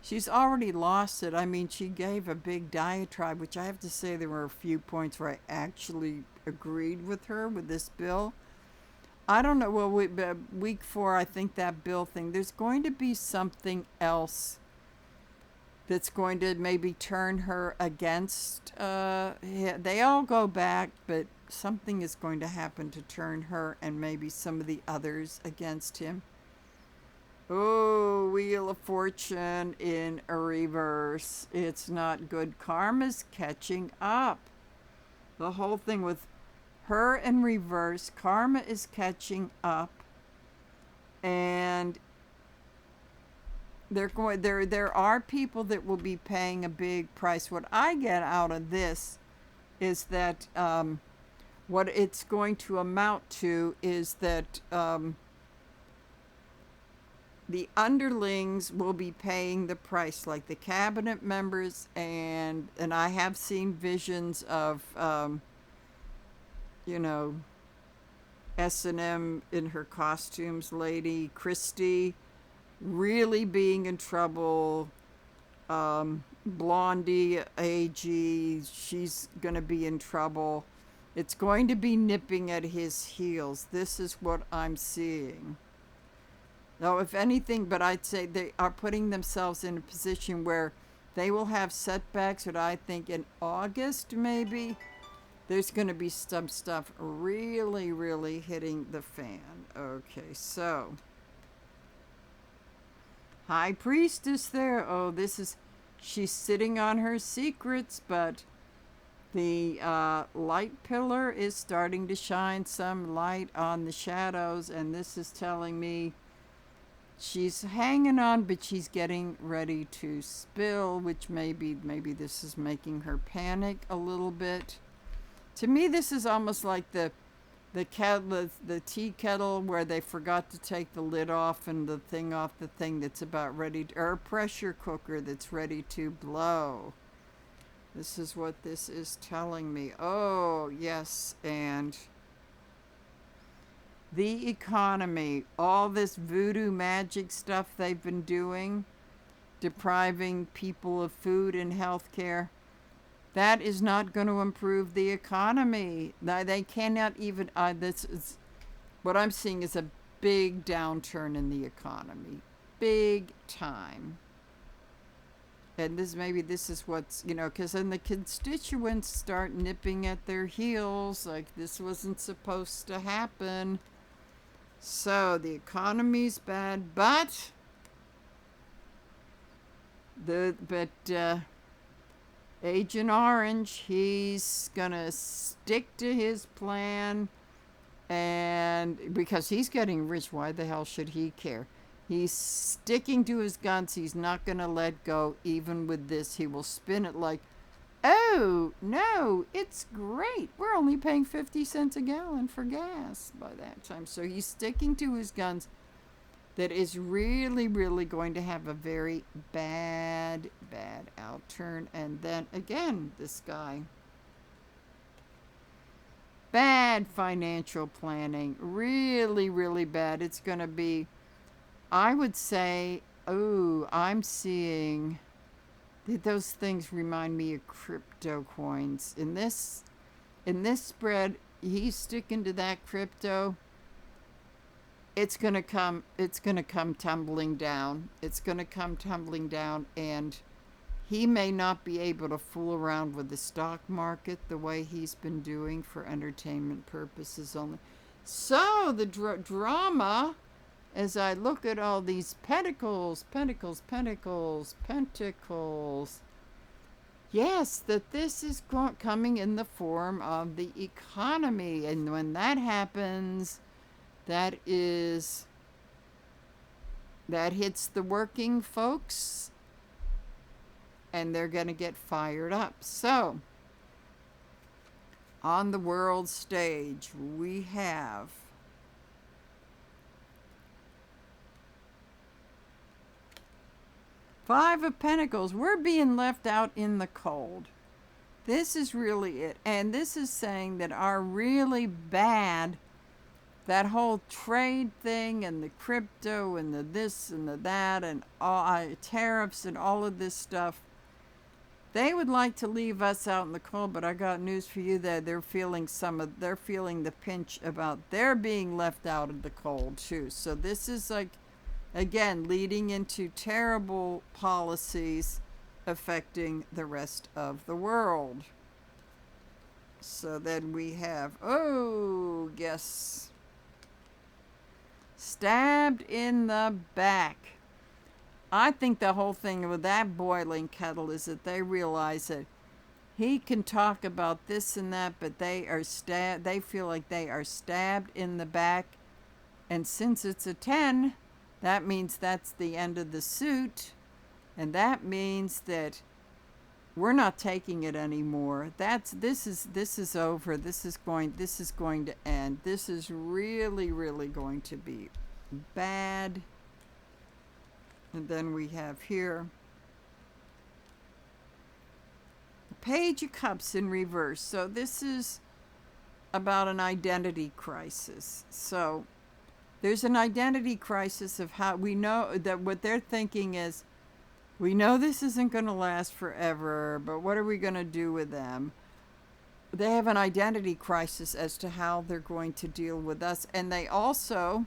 she's already lost it. I mean, she gave a big diatribe, which I have to say there were a few points where I actually agreed with her with this bill. I don't know. Well, week 4, I think that bill thing, there's going to be something else that's going to maybe turn her against. They all go back, but something is going to happen to turn her and maybe some of the others against him. Oh, Wheel of Fortune in a reverse. It's not good. Karma's catching up. The whole thing with her in reverse, karma is catching up. And there are people that will be paying a big price. What I get out of this is that what it's going to amount to is that the underlings will be paying the price, like the cabinet members, and I have seen visions of S&M in her costumes lady Christie really being in trouble. Blondie AG, she's gonna be in trouble. It's going to be nipping at his heels. This is what I'm seeing. Now, if anything, but I'd say they are putting themselves in a position where they will have setbacks. But I think in August, maybe, there's going to be some stuff really, really hitting the fan. Okay, so High Priestess there. Oh, she's sitting on her secrets, but the light pillar is starting to shine some light on the shadows, and this is telling me she's hanging on, but she's getting ready to spill, which maybe this is making her panic a little bit. To me, this is almost like the tea kettle where they forgot to take the lid off and the thing off the thing that's about ready to, or a pressure cooker that's ready to blow. This is what this is telling me. Oh, yes, and the economy, all this voodoo magic stuff they've been doing, depriving people of food and health care, that is not going to improve the economy. They cannot even, what I'm seeing is a big downturn in the economy. Big time. And this is what's, because then the constituents start nipping at their heels, like this wasn't supposed to happen. So the economy's bad, but Agent Orange, he's gonna stick to his plan, and because he's getting rich, why the hell should he care? He's sticking to his guns. He's not gonna let go. Even with this, he will spin it like, oh no, it's great, we're only paying 50 cents a gallon for gas by that time. So he's sticking to his guns. That is really, really going to have a very bad outturn. And then again, this guy, bad financial planning, really, really bad. It's going to be, I would say, I'm seeing those things remind me of crypto coins. In this spread, he's sticking to that crypto. It's gonna come tumbling down. It's gonna come tumbling down, and he may not be able to fool around with the stock market the way he's been doing for entertainment purposes only. So the drama, as I look at all these pentacles, yes, that this is coming in the form of the economy, and when that happens, that hits the working folks, and they're going to get fired up. So, on the world stage, we have Five of Pentacles. We're being left out in the cold. This is really it. And this is saying that our really bad, that whole trade thing and the crypto and the this and the that and all tariffs and all of this stuff, they would like to leave us out in the cold, but I got news for you that they're feeling the pinch about their being left out in the cold too. So this is like, again, leading into terrible policies affecting the rest of the world. So then we have, oh, yes, stabbed in the back. I think the whole thing with that boiling kettle is that they realize that he can talk about this and that, but they feel like they are stabbed in the back. And since it's a 10, that means that's the end of the suit. And that means that we're not taking it anymore. This is over. This is going to end. This is really, really going to be bad. And then we have here the Page of Cups in reverse. So this is about an identity crisis. So there's an identity crisis of how we know that what they're thinking is, we know this isn't going to last forever, but what are we going to do with them? They have an identity crisis as to how they're going to deal with us. And they also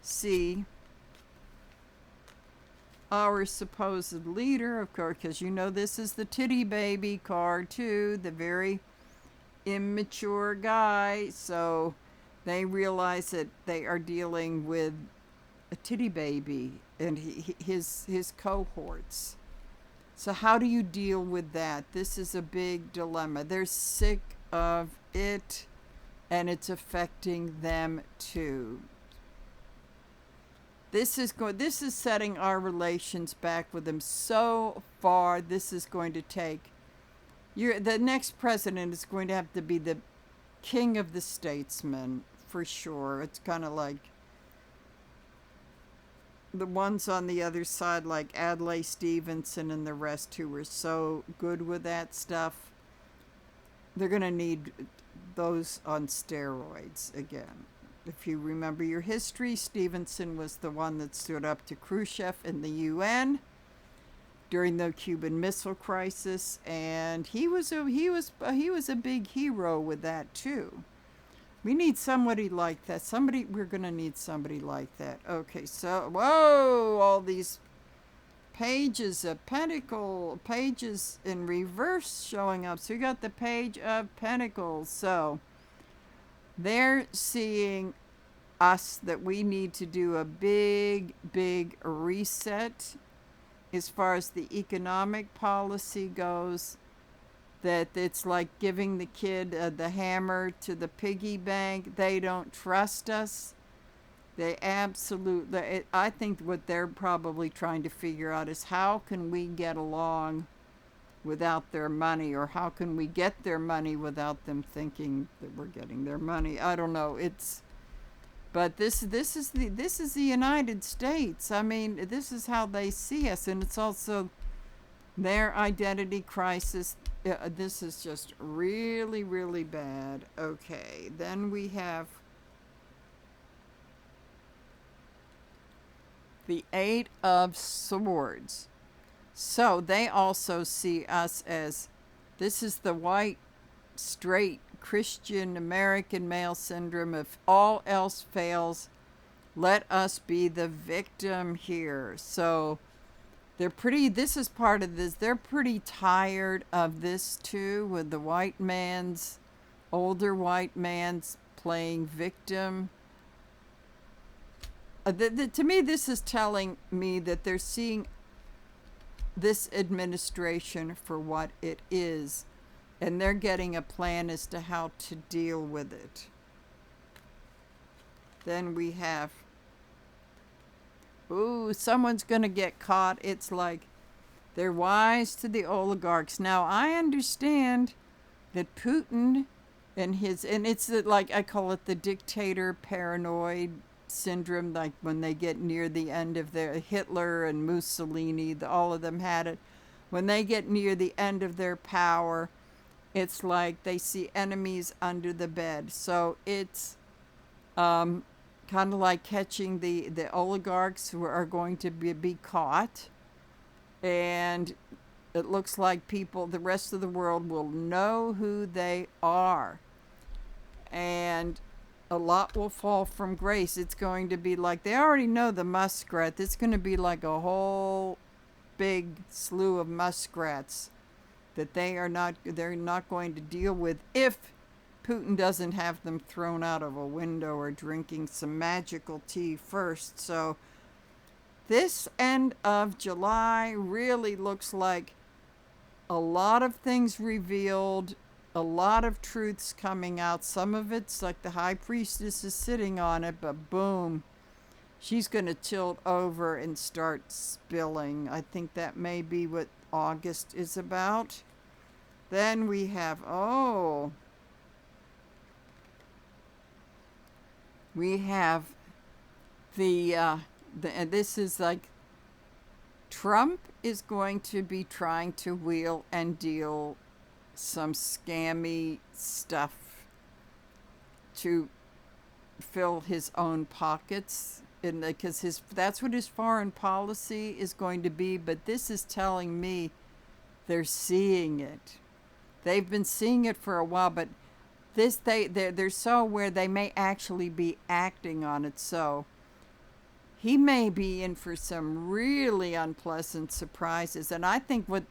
see our supposed leader, of course, because you know this is the titty baby card too, the very immature guy. So they realize that they are dealing with a titty baby and his cohorts. So how do you deal with that? This is a big dilemma. They're sick of it, and it's affecting them too. This is setting our relations back with them so far. This is going to take the next president is going to have to be the king of the statesmen for sure. It's kind of like the ones on the other side, like Adlai Stevenson and the rest who were so good with that stuff. They're going to need those on steroids again. If you remember your history, Stevenson was the one that stood up to Khrushchev in the UN during the Cuban Missile Crisis, and he was a big hero with that too. We need somebody like that. We're going to need somebody like that. Okay, so, whoa, all these pages of pages in reverse showing up. So you got the Page of Pentacles. So they're seeing us that we need to do a big, big reset as far as the economic policy goes. That it's like giving the kid the hammer to the piggy bank. They don't trust us. They absolutely, I think what they're probably trying to figure out is how can we get along without their money, or how can we get their money without them thinking that we're getting their money. I don't know. But this is the United States. I mean, this is how they see us, and it's also their identity crisis. This is just really, really bad. Okay, then we have the Eight of Swords. So they also see us as, this is the white, straight, Christian, American male syndrome. If all else fails, let us be the victim here. So this is part of this. They're pretty tired of this too, with the older white man's playing victim. To me, this is telling me that they're seeing this administration for what it is, and they're getting a plan as to how to deal with it. Then we have, ooh, someone's going to get caught. It's like they're wise to the oligarchs. Now, I understand that Putin and it's like, I call it the dictator paranoid syndrome, like when they get near the end of their, Hitler and Mussolini, all of them had it. When they get near the end of their power, it's like they see enemies under the bed. So it's kind of like catching the oligarchs who are going to be caught. And it looks like the rest of the world will know who they are. And a lot will fall from grace. It's going to be like, they already know the muskrat. It's going to be like a whole big slew of muskrats that they're not going to deal with if Putin doesn't have them thrown out of a window or drinking some magical tea first. So this end of July really looks like a lot of things revealed, a lot of truths coming out. Some of it's like the high priestess is sitting on it, but boom, she's going to tilt over and start spilling. I think that may be what August is about. Then we have, we have and this is like Trump is going to be trying to wheel and deal some scammy stuff to fill his own pockets, because that's what his foreign policy is going to be. But this is telling me they're seeing it. They've been seeing it for a while, but they're so aware they may actually be acting on it. So he may be in for some really unpleasant surprises. And I think what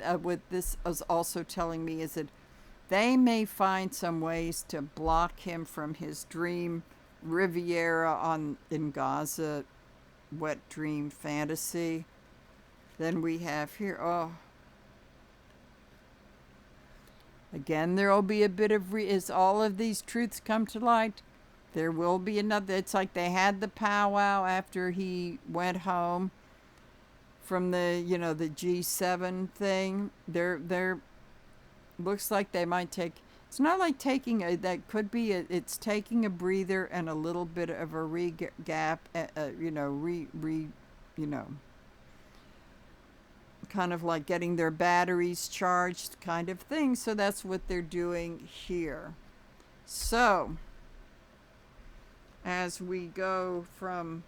this is also telling me is that they may find some ways to block him from his dream Riviera in Gaza, wet dream fantasy. Then we have here, again, there will be a bit of, as all of these truths come to light, there will be another. It's like they had the powwow after he went home from the G7 thing. They're looks like they might take, it's not like taking it's taking a breather and a little bit of a regap, kind of like getting their batteries charged kind of thing. So that's what they're doing here. So as we go from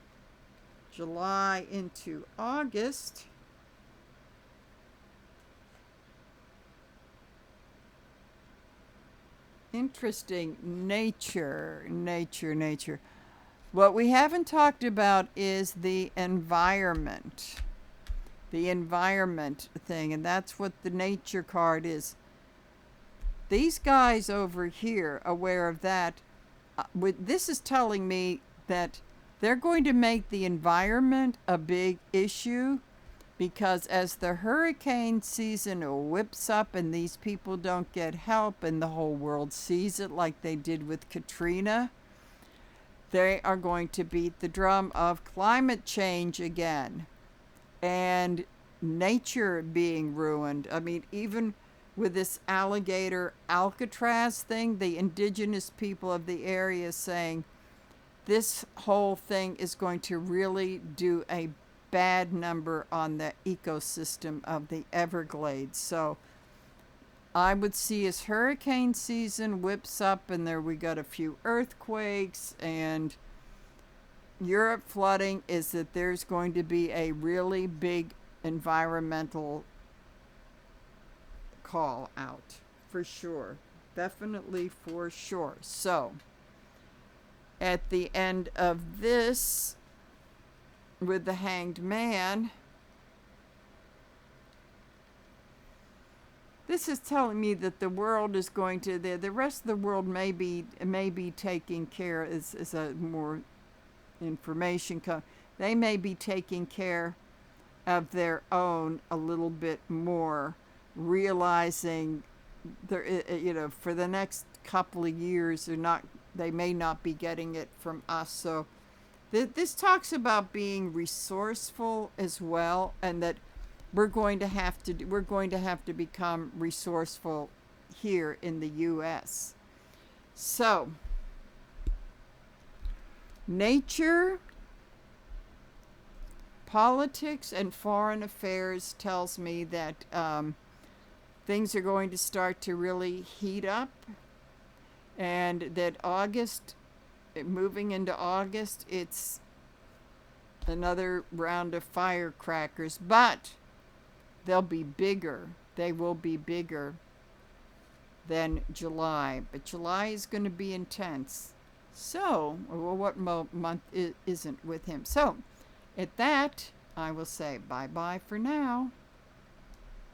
July into August, interesting. Nature. What we haven't talked about is the environment. The environment thing, and that's what the nature card is. These guys over here, aware of that, this is telling me that they're going to make the environment a big issue, because as the hurricane season whips up and these people don't get help and the whole world sees it like they did with Katrina, they are going to beat the drum of climate change again and nature being ruined. I mean, even with this alligator Alcatraz thing, the indigenous people of the area saying this whole thing is going to really do a bad number on the ecosystem of the Everglades. So I would see as hurricane season whips up and there we got a few earthquakes and Europe flooding, is that there's going to be a really big environmental call out for sure. Definitely for sure. So at the end of this, with the Hanged Man, this is telling me that the world is going to, the rest of the world may be taking care, is a more information, they may be taking care of their own a little bit more, realizing for the next couple of years they may not be getting it from us. So this talks about being resourceful as well, and that we're going to have to become resourceful here in the US. So nature, politics, and foreign affairs tells me that things are going to start to really heat up, and that moving into August, it's another round of firecrackers, but they'll be bigger. They will be bigger than July, but July is going to be intense. So, what month isn't with him? So, at that, I will say bye-bye for now.